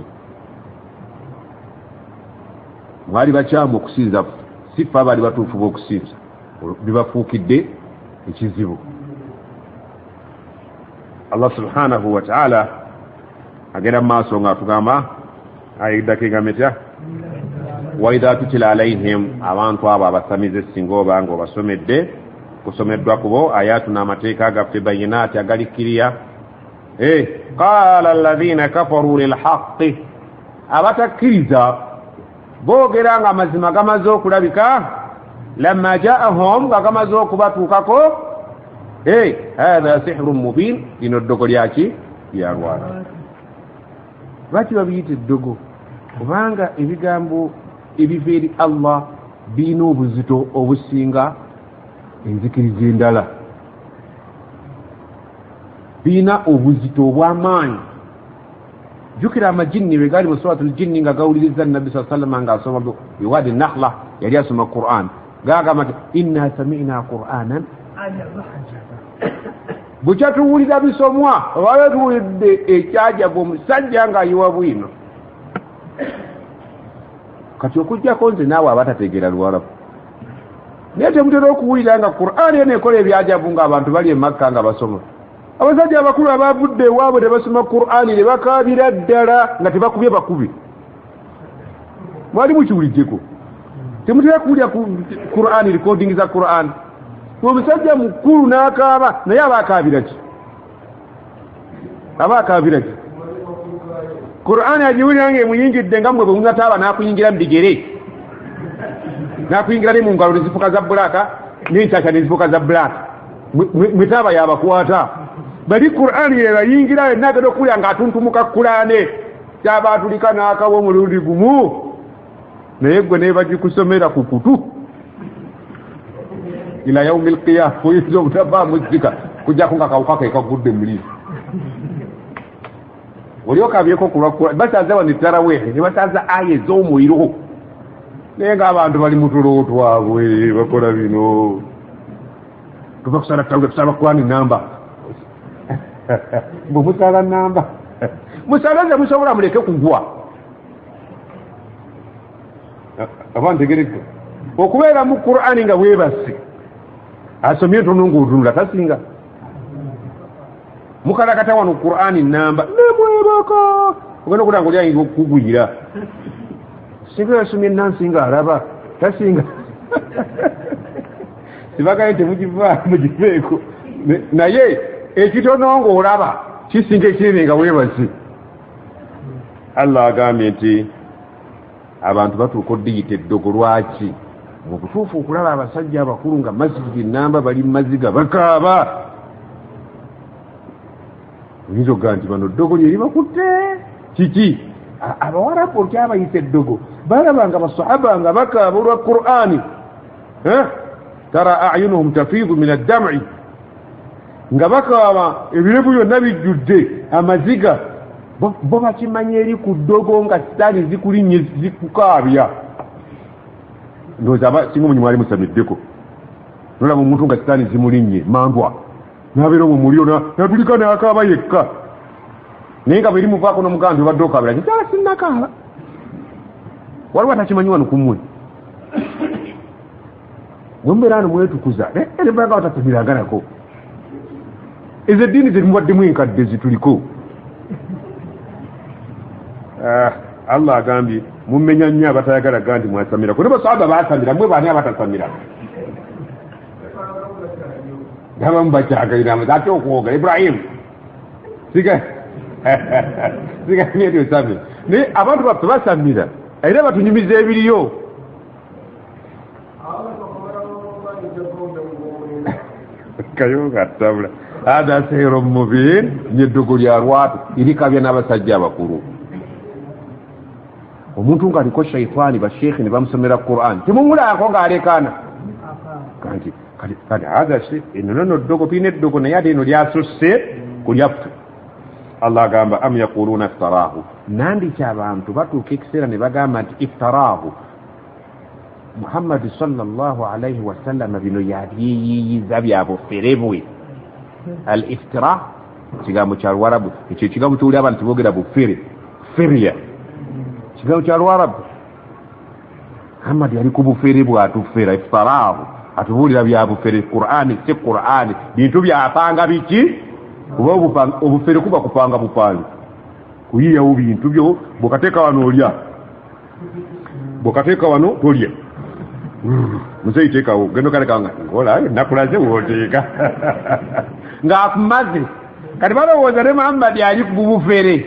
mwali bakyamu okusinza sifa bali batuufu b'okusinza bibafuukidde ekizibu Allah subhanahu wa ta'ala agenda mu maaso ng'atugamba ayiddako egametya wa idha tutila alaihim abantu abo abasamize singa oba nga obasomedde kusomeddwa kubo ayatu n'amateeka gaffe bayinaati agalikkiriya qala alladhina kafaru lilhaqqi abatakkiriza boogera nga amazima gamaze okulabika lamma jaahum nga gamaze okubatuukako hatha sihrun mubin lino ddogo lyaki lyalwana lwaki babiyita eddogo kubanga ebigambo ebiva eri Allah birina obuzito obusinga enzikiriza endala birina obuzito obw'amaanyi. Jukira amajinni bwe gali mu suratul jinni nga gawuliriza Nabbi sallallahu alayhi wa sallam ng'asoma biwadi Nakhla, yali asoma Qur'an, gagamba nti inna sami'na Qur'anan bukya tuwulira bisomwa obayo tuwulidde ekyajabu omusajja ng'ayiwa bwino. Kati okujjako nze naawe abatategeera Luwarabu naye temutera okuwulira nga Qur'an yena ekola ebyajabu ng'abantu bali e Makka nga basoma. Abasajja abakulu abavudde ewaabwe tebasoma Qur'an ne bakaabira ddala nga tebakubye bakubi. Mwali mukiwuliddeko? Temutera kuwulira Qur'an, recording za Qur'an. Omusajja mukulu n'akaaba naye aba akaabira ki? Aba akaabira ki? Qur'an agiwulira ng'emuyingidde nga mmwe bwe munataaba n'akuyingira mu bigere, n'akuyingira ne mu ngalo ne zifuka za bbulaaka n'enkyakya ne zifuka za bbulaaka, mwe taaba yabakwata. Bali Qur'an yebayingira enagenda okuwulira ng'atuntumuka Qur'ane kyaba atulika n'akawa omulundi gumu, naye gwe ne bagikusomera ku kutu ila yaumil qiyamah oyinza obutava muzika kujjako nga kawuka ke kagudde mulimu. Oli okabyeko kulwa basaza wano tarawehe ne basaza aya ez'omuliro naye ng'abantu bali mutulo twabwe bakola bino. Tuva kusala tawuga tusaba Qur'ani namba mbu musala namba musala ze musobola muleke kugwa. Abantegereko okubeera mu Qur'ani nga bwebase asomye ntono ng'otunula tasinga mukalakata wano Qur'ani namba nemwebaka ogenda okuta nga olyayinza okukugwira singa yasomye nansinga alaba tasinga sibagaye temugiva mugiveeko naye ekitono ng'olaba kisinga ekirime nga bwebase. Allah agambye nti abantu batuuka oddiyita eddogo. Lwaki? mu butuufu okulaba abasajja abakulu nga masjidi namba bali maziga bakaaba, oyinza okugaa nti bano ddogo lye libakutte kiki? Abawarabu okyabayise eddogo balabanga basahaba nga bakaaba olwa Qur'ani, tara ayunuhum tafiidu min addam'i, nga bakaaba ebirevu byonna bijjudde amaziga. Bo bakimanya eri ku ddogo nga sitaani zikulinnye zikukaabya. Ndowooza singa omunyumu ali musamiddeko nolaba omuntu nga sitaani zimulinnye mandwa n'abeera omwo mulyo natulika n'akaaba yekka, naye nga bweri muvaako n'omugambi obadde okaabira nti sinnakaaba. Waliwo atakimanyi wano ku mmwe wembeera wano mwetukuza nebanga batatemeranganako. Ezo eddiini zemubaddemu enkadde zituliko. Allah agambye mumenya nnyo abatayagala nti mwasamira. Kune basahaba basamira, mwe baani abatasamira? Abamu bakyagalira ate okwogera Ibrahim siganyeri osamira, naye abantu baffe basamira era batunyumiza ebiriyo. Kayoga tabula ada sehero mubin nyeddogo lya lwatu irikabya n'abasajja abakulu. Omuntu nga aliko shaitani bashekhi ne bamusomera Qur'an temumulako ng'alekana kanti ada se enono ddogo pine ddogo naye ate eno lyasusse kulyaffe. Allah agamba am yaquluna iftarahu, nandiki abantu batuuka ekiseera ne bagamba nti iftarahu Muhammad sallallahu alayhi wa sallam bino yabyeyiyiza byabufere bwe. Al iftira kigambo kya Luwarabu, ekyo kigambo ky'oli abantu boogera bufere feria, kigambo kya Luwarabu. Muhammad yali ku bufere bw'atufera iftarahu, atubuulira byabufere. Qur'ani si Qur'ani, bintu byapanga biki? Kuba obufere kuba kupanga bupange kuyiyawo bintu byo bwokateeka wano olya, bwokateeka wano tolya. Muzeiteekawo gendo kalekanga ngola nakulaze wooteeka ng'akumaze. Kati balowooza ne Muhammad ali ku bufere,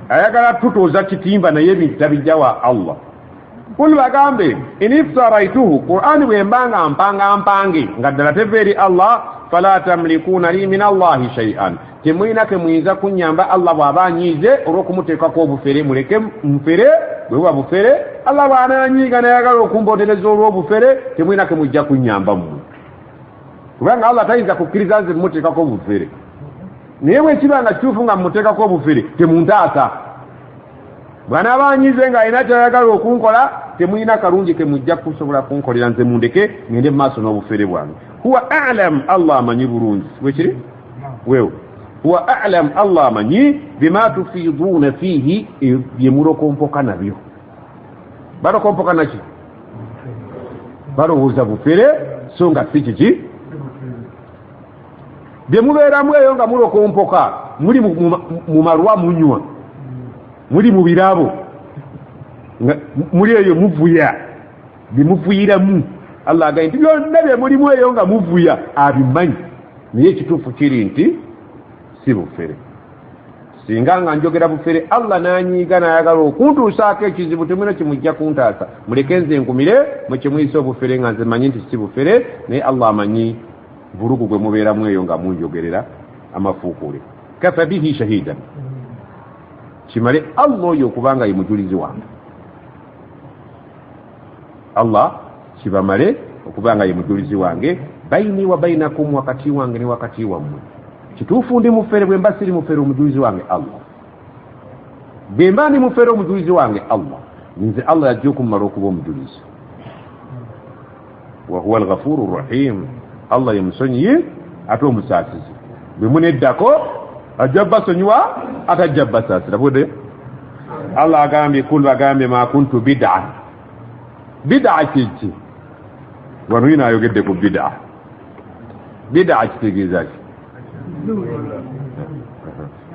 ayagala tutuuza kitimba naye ebintu tabijjawa Allah. Kul bagambe in iftaraituhu, Qur'ani bwembanga mpange nga ddala teva eri Allah, fala tamlikuuna li min Allahi shay'an, temwina ke muyinza kunnyamba Allah bw'aba anyiize olw'okumuteekako obufere. Muleke mufere bwe buba bufere. Allah bw'ananyiiga nayagala okumbonereza olw'obufere, temwina ke mujja kunnyamba mmwe, kubanga Allah tayinza kukkiriza nze mumuteekako obufere. naye bwe kiba nga kituufu nga mmuteekako obufere temuntaasa. Bwana abanyize nga alina kyayagala okunkola temulina kalungi ke mujja kusobola kunkolera nze mundeke ngende mu maaso n'obufere bwange. Huwa a'lam, Allah amanyi bulungi. Wekiri? Wewe. Huwa a'lam, Allah amanyi bima tufiduuna fiihi, bye mulokompoka nabyo. Balokompoka naki? Balowooza bufere so nga si kiki? Bye mubeeramu eyo nga mulokompoka, muli mu malwa munywa, muli mu birabo, muli eyo muvuya, bimuvuyiramu. Allah agamba nti byonna bye mulimu eyo nga muvuya abimanyi, naye ekituufu kiri nti si bufere. Singa nga njogera bufere Allah n'anyiiga n'ayagala okuntuusaako ekizibu temulina kimujja kuntaasa, muleke nze nkumire mu kimuyisa obufere nga nze manyi nti si bufere, naye Allah amanyi bulugu gwe mubeeramu eyo nga munjogerera amafuukule. Kafa bihi shahidan, kimale Allah oyo okubanga ye mujulizi wange. Allah kibamale okubanga ye mujulizi wange, baini wa bainakum, wakati wange ne wakati wammwe. Kituufu ndi mufere bwe mba siri mufere omujulizi wange Allah. Bwe mba ndi mufere omujulizi wange Allah, nze Allah yajja okummala okuba omujulizi. Wa huwa al-ghafuru rahim, Allah ye musonyiye ate omusaasizi. Bwe muneddako ajja basonyiwa ate ajja basaasira. Bude Allah agambye kul bagambye ma kuntu bid'a. Bid'a kiki? Wano ina ayogedde ku bid'a. Bid'a kitegeeza ki?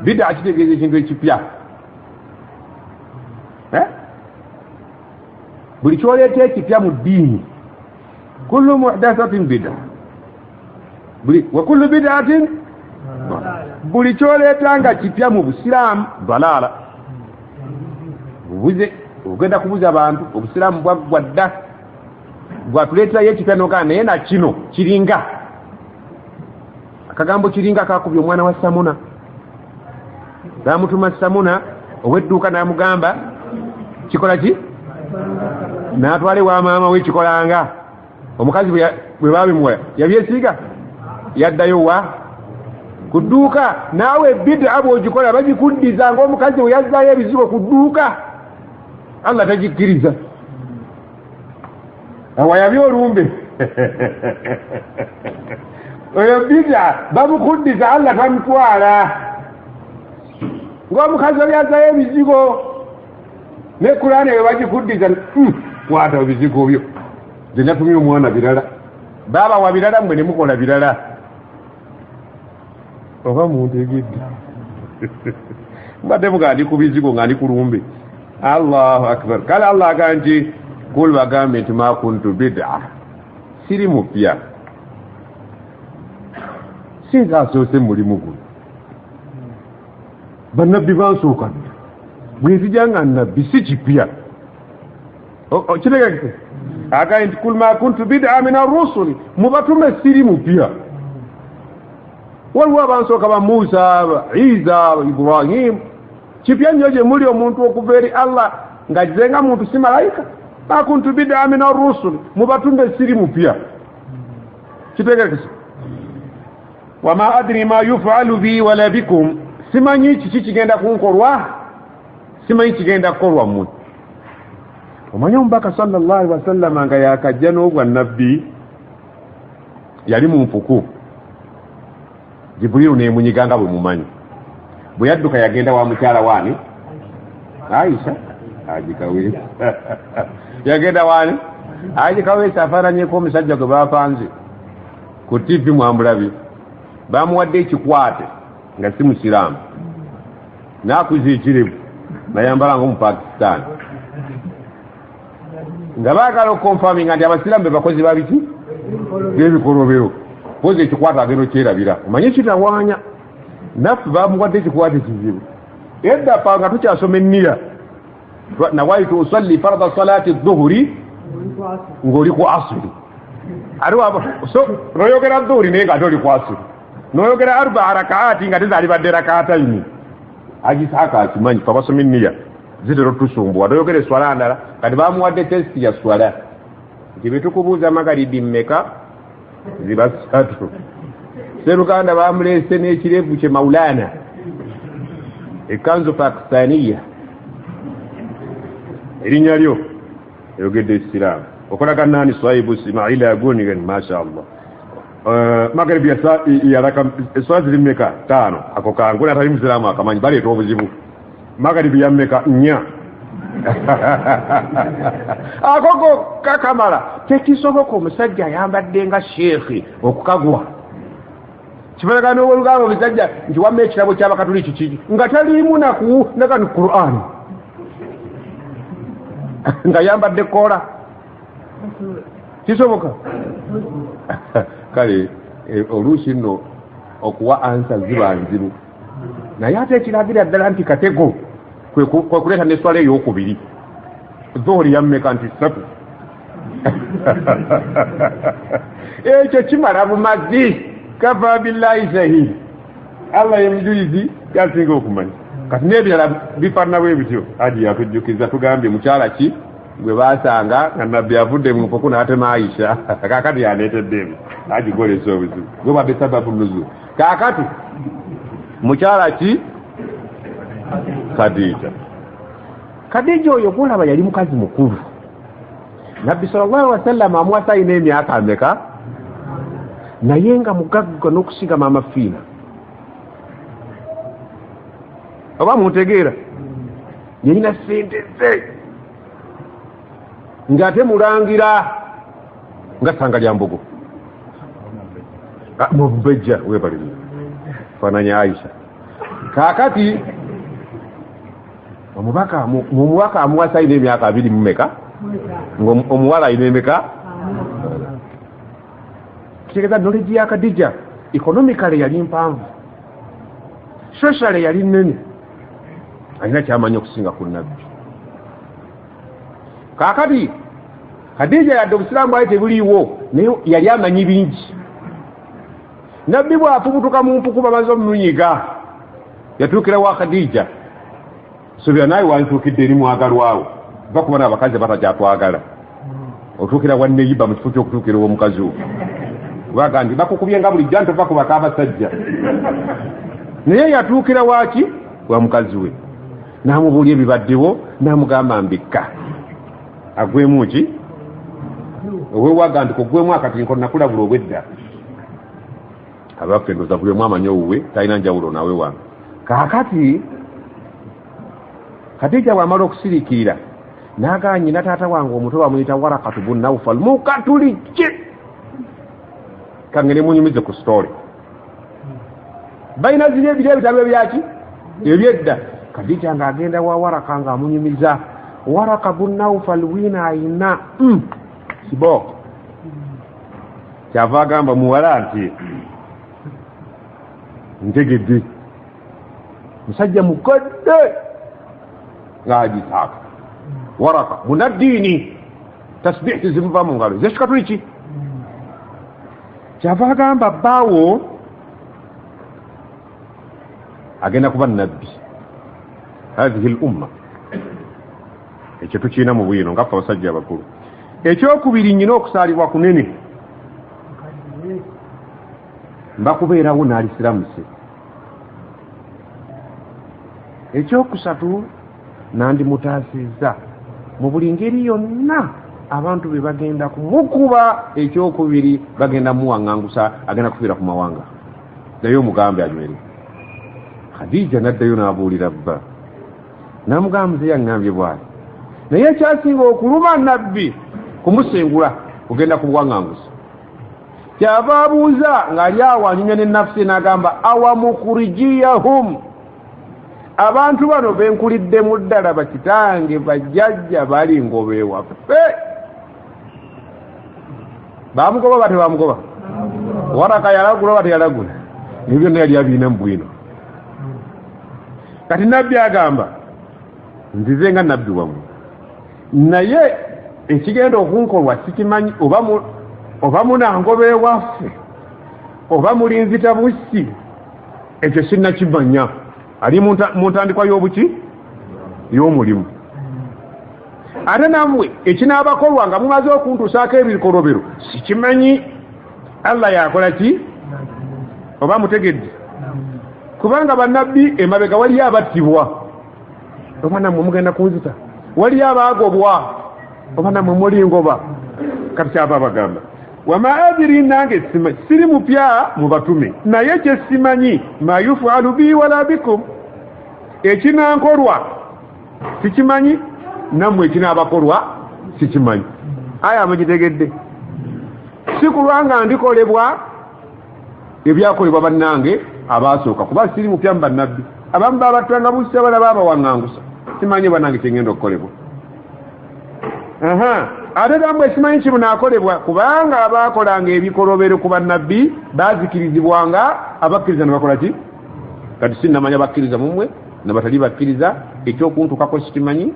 Bid'a kitegeeza ekintu ekipya. Buli kyoleeta ekipya mu ddiini, kullu muhdathatin bid'a, wa kullu bid'atin, buli kyoleeta nga kipya mu busiraamu dalaala. Bubuze ogenda kubuza abantu obusiraamu bwaggwa dda, bwatuleeterayo ekipya nogaa naye na kino kiringa. Akagambo kiringa kakubye omwana wa Samuna. Bamutuma Samuna ow'edduuka n'amugamba kikola ki? N'atwale wa maama we kikolanga. Omukazi bwe babimuwa yabyesiiga, yaddayo wa ku dduuka. Naawe bid'a bw'ogikola bagikuddiza ng'omukazi we yazzaayo ebizibu ku dduuka. Allah tagikkiriza. Awa yabya olumbe. Oyo bid'a bamukuddiza Allah tamutwala. Ng'omukazi we yazzaayo ebizigo ne Kurani eyo bagikuddiza. Kwata ebizigo byo. Nze natumye omwana birala. Baba wa birala mmwe ne mukola birala. Oba muntegedde. Mbadde muga ndi ku bizigo nga ndi ku lumbe. Allahu akbar. Kale Allah agamba nti kul bagambe nti ma kuntu bid'a, siri mupya. Singa asoose mulimu guno bannabbi bansooka bwe nzija nga nnabbi si kipya. Kitegekese agamba nti kul ma kuntu bid'a min ar-rusuli, mubatume siri mupya. Waliwo abansooka ba Musa, Isa, Ibrahim. Kipya nnyo gye muli omuntu okuva eri Allah ng'agize nga muntu si malayika. Ma kuntu bid'a min ar-rusuli, mubatume siri mupya. Kitegekese wama adri ma yuf'alu bi wala bikum, simanyi kiki kigenda kunkolwa, simanyi kigenda kukolwa mmwe. Omanyi omubaka sallallahu alaihi wasallam nga yakajja n'obwa nabbi yali mu nfuku. Jibrilu neemunyiganga bwe mumanyi. Bwe yadduka yagenda wa mukyala wani Aisha ajikaweza. Yagenda wani ajikaweza afaananyeko omusajja gwe baafanze ku TV mwambulabi. Bamuwadde ekikwate nga si musiraamu, n'akuza ekirevu nayambala ng'Omupakisitaani, nga baagala okukonfaminga nti abasiraamu be bakozi babiki b'ebikolobero. Pozi ekikwate agenda okyerabira, omanye kitawaanya. Naffe bamuwadde ekikwate kizibu. Edda pa nga tukyasoma enniya, nawaitu usalli farda salati dhuhuri ng'oli ku asiri. So noyogera dhuhuri naye nga toli ku asiri, noyogera 4 rakaati nga tezaalibadde rakaataini. Agisaaka akimanyi fe abasoma enniya zitera otusumbuwa. Toyogera eswala ndala kati bamuwadde tesiti ya swala nti bwe tukubuuza magalibi mmeka ziba 3. Seruganda bamulese n'ekirevu kye Maulana ekanzu Pakistaniya erinnya lyo eyogedde Isiraamu okolaga nani Swaibu Ismaila agonigan mashaallah Magaribi ya raka Swazili mmeka 5 ako kangu atali Musiraamu akamanyi baleeta obuzibu Magaribi ya mmeka 4 akoko kakamala tekisoboka omusajja ayambadde nga sheekhi okukagwa kibalaga n'olugamba omusajja nti wamma ekirabo ky'Abakatoliki kiki nga taliimu naku nakani Qur'an nga yambadde kola kisoboka kale oluusi nno okuwa ansa ziba nzibu naye ate ekiragira ddala nti katego kwe kuleeta n'eswala ey'okubiri zooli yammeka nti 3 ekyo kimala bumazi kafa billahi shahid Allah yemujulizi yasinga okumanya kati n'ebirala bifaanana bwe bityo aji yatujjukiza tugambye mukyala ki gwe baasanga nga nabbi avudde mu mpuku n'atema Aisha kaakati yaneeteddemu agigolesa obuzibu gwe badde sababu nuzulu kaakati mukyala ki Khadija oyo kulaba yali mukazi mukulu nabbi sallallahu alaihi wasallam amuwasa ayina emyaka ameka naye nga mugagga n'okusigama amafiina oba mutegeera yalina ssente ze ng'ate mulangira nga ssanga lya mbogo mubejja webalimi fananya Aisha kaakati omubaka amuwasa ayina emyaka 2 mu meka ng'omuwala ayina emeka kitegeeza knowledge ya Khadija economically yali mpanvu socially yali nnene alina kyamanya okusinga ku nabbi kaakati Khadija yadde obusiraamu bwali tebuliiwo naye yali amanyi bingi nabbi bw'afubutuka mu mpuku bamaze omununyiga yatuukira wa Khadija sobera naye wantuukidde eri mwagalwawo va kubona abakazi batakyatwagala otuukira wanneyiba mu kifo ky'okutuukira ow'omukazi wo baga nti bakukubye nga bulijjo nti ova kubaka abasajja naye yatuukira waaki wa mukazi we n'amubuulya ebibaddewo n'amugamba mbikka agwemu ki owewaga nti kogwemu akatinko nakulabula obwedda abaffe ndoza buli omu amanyi owuwe talina njawulo nawe wange kaakati Khadija bw'amala okusiriikirira n'agamba nnyina taata wange omuto bamuyita Warakatu bun Nawfal mukatuliki kangene munyumize ku story bayina ziri ebitabo ebyaki ebyedda Khadija ng'agenda wa Waraka ng'amunyumiza Waraka bun Nawfal wina ayina kiboko kyava agamba muwala nti ntegedde musajja mukodde ng'agisaaka Waraka munaddiini tasbihi zimuva mu ngalo z'ekikatuliki kyava agamba bbaawo agenda kuba nabbi hadhihi l-umma ekyo tukiina mu bwino ngaffe abasajja abakulu ekyokubiri nnyina okusaalibwa kunene mbakubeerawo n'alisiramuse ekyokusatu nandimutaasizza mu buli ngeri yonna abantu be bagenda kumukuba ekyokubiri bagenda muwaŋŋangusa agenda kufiira ku mawanga naye omugambe anywere Khadija n'addayo n'abuulira bba n'amugamba muze yaŋŋambye bw'ati naye ekyasinga okuluma nabbi kumusengula kugenda ku buwaŋŋangusa kyava abuuza ng'ali awo anyumya ne nafsi n'agamba awamukurijiyahum abantu bano benkuliddemu ddala bakitange bajjajja bali ngobe waffe bamugoba bate bamugoba Waraka yalagula bate yalagula nibyo byonna yali abiina mu bwino kati nabbi agamba nzize nga nabbi wamu naye ekigenda okunkolwa sikimanyi oba munangobe waffe oba mulinzita busi ekyo sinnakimanya ali mu ntandikwa y'obuki y'omulimu ate nammwe ekinaabakolwa nga mumaze okuntuusaako ebikolobero sikimanyi Allah yakola ki oba mutegedde kubanga bannabbi emabega waliyo abattibwa oba nammwe mugenda kunzita waliyo abaagobwa oba nammwe muli ngoba kati kyava bagamba wama adiri nange siri mupya mu batume naye kye simanyi ma yufalu bi wala bikum ekinankolwa sikimanyi nammwe ekinaabakolwa sikimanyi aya amugitegedde si kulwanga ndikolebwa ebyakolebwa bannange abaasooka kuba siri mupya mu bannabbi abamu babatwanga busa balaba abawaŋŋangusa simanyi bannange kyengenda okukolebwa ate gambwe simanyi kimunaakolebwa kubanga abaakolanga ebikolobero ku bannabbi baazikirizibwanga abakkiriza ne bakola ki kati sinnamanya bakkiriza mumwe nabatali bakkiriza ekyokuntukako sikimanyi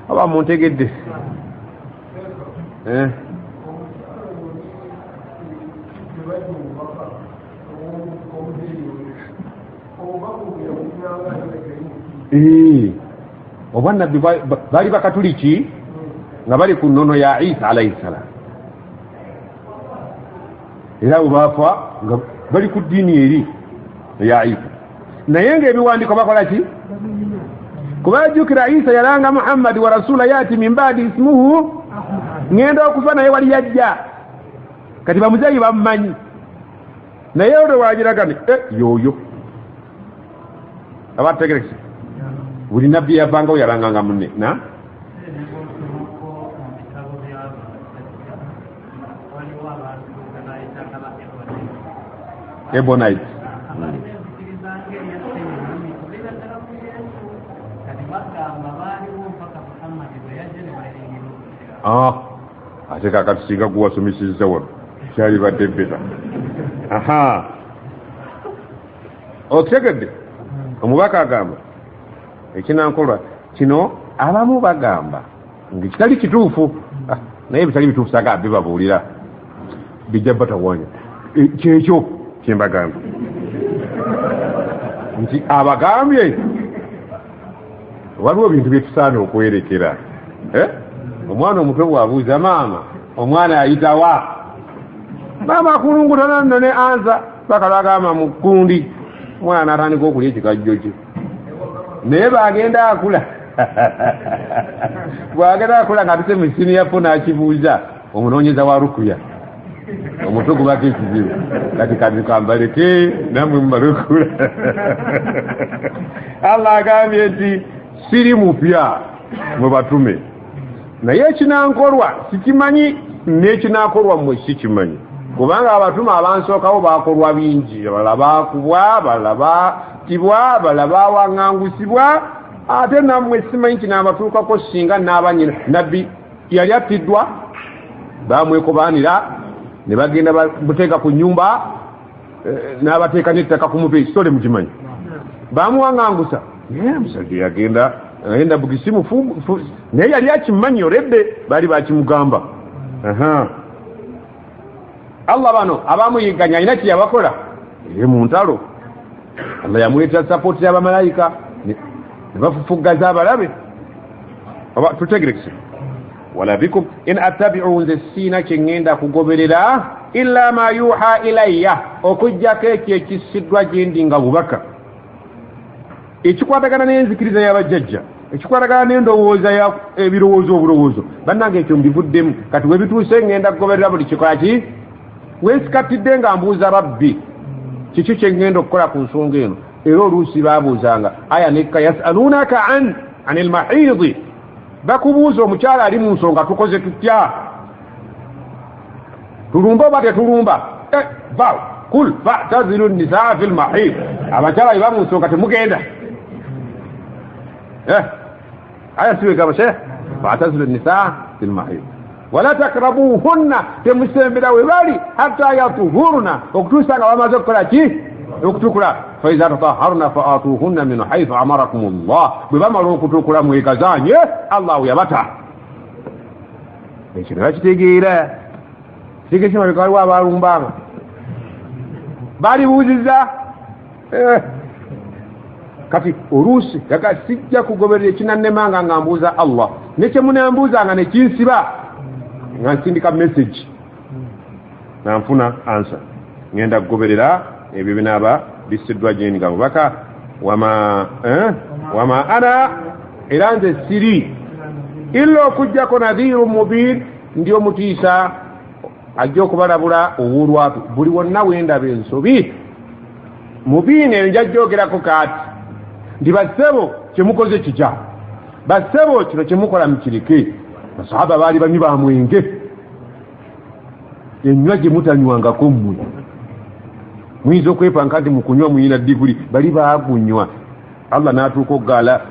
aba muntegedde obwannabbi baali bakatuliki nga bali ku nnono ya Isa alayhi salam era bwe baafa nga bali ku ddiini eri ya Isa naye ng'ebiwandiiko bakola ki kuba yajjukira Isa yalanga Muhammadi wa rasula yaati min baadi ismuhu ŋŋenda okufa naye wali yajja kati bamuzeeyi bamumanyi naye olwo waagiragane yoyo abategerekese buli nabbi yavangawo yalanganga munne na Ebonite ate kakati singa guwasomesezza wano kyali badde mpeta okitegedde omubaka agamba ekinankolwa kino abamu bagamba ngekitali kituufu naye bitali bituufu saga bibabuulira bijja batawanya kyekyo kyembagamba nti abagambye waliwo bintu byetusaana okwerekera omwana omutwe bwabuuza maama omwana ayitawa maama akulungutana nno ne ansa bakalagamba mu kundi omwana atandika okulya ekikajjo kye naye bagenda akula bwagenda akula nga tuse mu sini yafo n'akibuuza omunoonyeza wa rukuya omutwe gubako ekizibu kati kadikambaleke namwe mumale okula Allah agambye nti siri mupya mu batume naye ekinankolwa sikimanyi n'ekinaakolwa mmwe sikimanyi kubanga abatume abansookawo baakolwa bingi balala baakubwa balala battibwa balala bawaŋŋangusibwa ate nammwe simanyi kinaabatuukako singa n'abanyina nabbi yali attiddwa baamwekobaanira ne bagenda bamuteeka ku nnyumba n'abateeka n'ettaka ku mutwe ekitole mukimanyi baamuwaŋŋangusa naye omusajja yagenda agenda bugisimu naye yali akimanyi oredde baali bakimugamba Allah bano abamuyigganya alina kyeyabakola mu ntalo Allah yamuleeta sapooti y'abamalayika ne bafufuggaza abalabe oba tutegerekese wala bikum in attabi'u nze siina kyeŋŋenda kugoberera illa ma yuha ilayya okujjako ekyo ekisiddwa gyendi nga bubaka ekikwatagana n'enzikiriza y'abajjajja ekikwatagana n'endowooza ebirowoozo obulowoozo bannange ekyo mbivuddemu kati webituuse ŋŋenda kugoberera buli kikola ki wensikatidde nga mbuuza rabbi kiki kyeŋŋenda okukola ku nsonga eno era oluusi baabuuzanga aya nekka yasalunaka an ilmahidi bakubuuza omukyala ali mu nsonga tukoze tutya tulumba oba tetulumba kul fa'tazilu nisaa fi lmahid abakyala beba mu nsonga temugenda aya siwegamba sheekh fa'tazilu nisaa fi lmahid wala takrabuhunna temusembera we bali hatta yatuhurna okutuusa nga bamaze okukola ki okutukula faiza tataharna faatuhunna min haithu amarakum llah bwe bamala okutukula mwegazanye allahu yabata ekyo nebakitegeera kitegeesemabeka waliwo abalumbanga balibuuziza kati oluusi yaga sijja kugoberera ekinannemanga nga mbuuza Allah nekyemunambuuzanga nekinsiba nga nsindika message nanfuna answer ngenda kugoberera ebyo binaaba bisiddwa gyendi nga bubaka wama ana era nze siri illa okujjako nadhiru mubin ndi omutiisa ajja okubalabula ow'olwatu buli wonna wendaba ensobi mubiini eyo njajjoogerako kaati ndi bassebo kyemukoze kija bassebo kino kyemukola mukireke basahaba baali banywi ba mwenge enywa gye mutanywangako mmwe muyinza okwepanka nti mukunywa muyina diguli bali baagunywa allah n'atuuka okugala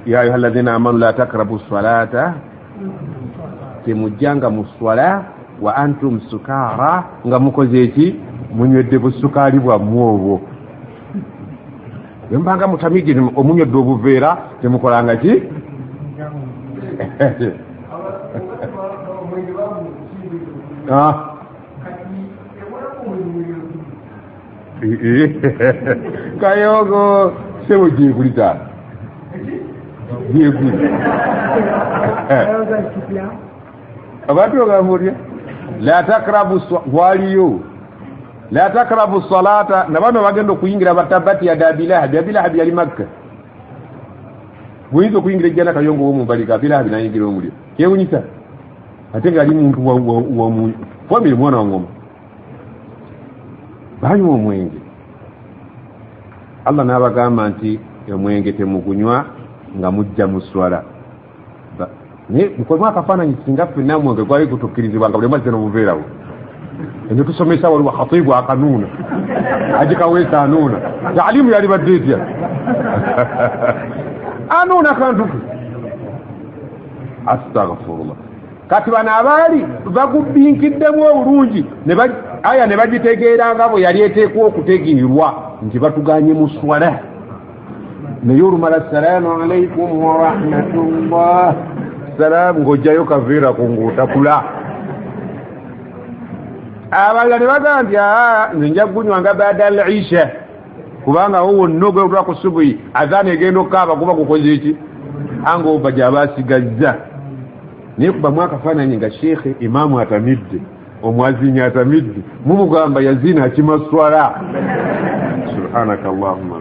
ya ayuha alladhina amanu la takrabu salata temujjanga mu swala wa antum sukara nga mukoze eki munywedde busukaali bwammwe obwo embanga mutamigi omunywedde obuveera temukolanga ki kayogo sebo gyegulita gyeguli abantu ogambulya la takrabu waliyo la takrabu salata nabano bagenda okuyingira batabati ya dabilahabi yali makka buyinza okuyingira ejjana kayongo womumbalika abilahabi nayingira omuliro kyewunyisa ate nga ali muntu wamu famire mwana wangoma banywa omwenge allah n'abagamba nti omwenge temugunywa nga mujja muswala naye mukolemu akafaananyi singa ffenna omwenge gwali gutukkirizibwa nga buli mwazze n'obuveerawo enyo tusomesa waliwo khatibu akanuuna agikaweesa anuuna taalimu yali badde etya anuuna kantuke astaghfirullah kati bano abaali bagubinkiddemu obulungi aya ne bagitegeeranga bwe yali eteekwa okutegeerwa nti batuganye mu swala naye olumala assalaamu alaikum warahmatullah salaamu ng'ojjayo kaveera ku ng'otakula abalala ne bagamba nti nze nja gunywanga baada al isha kubanga wo wonna ogwetula ku subuhi adhaana egenda okukaaba kuba gukoze eki anga oba gy'abaasigazza naye kubamu akafaananyi nga sheekhe imaamu atamidde omwazinyi atamidde mumugamba yazina akimaswala subhanaka allahumma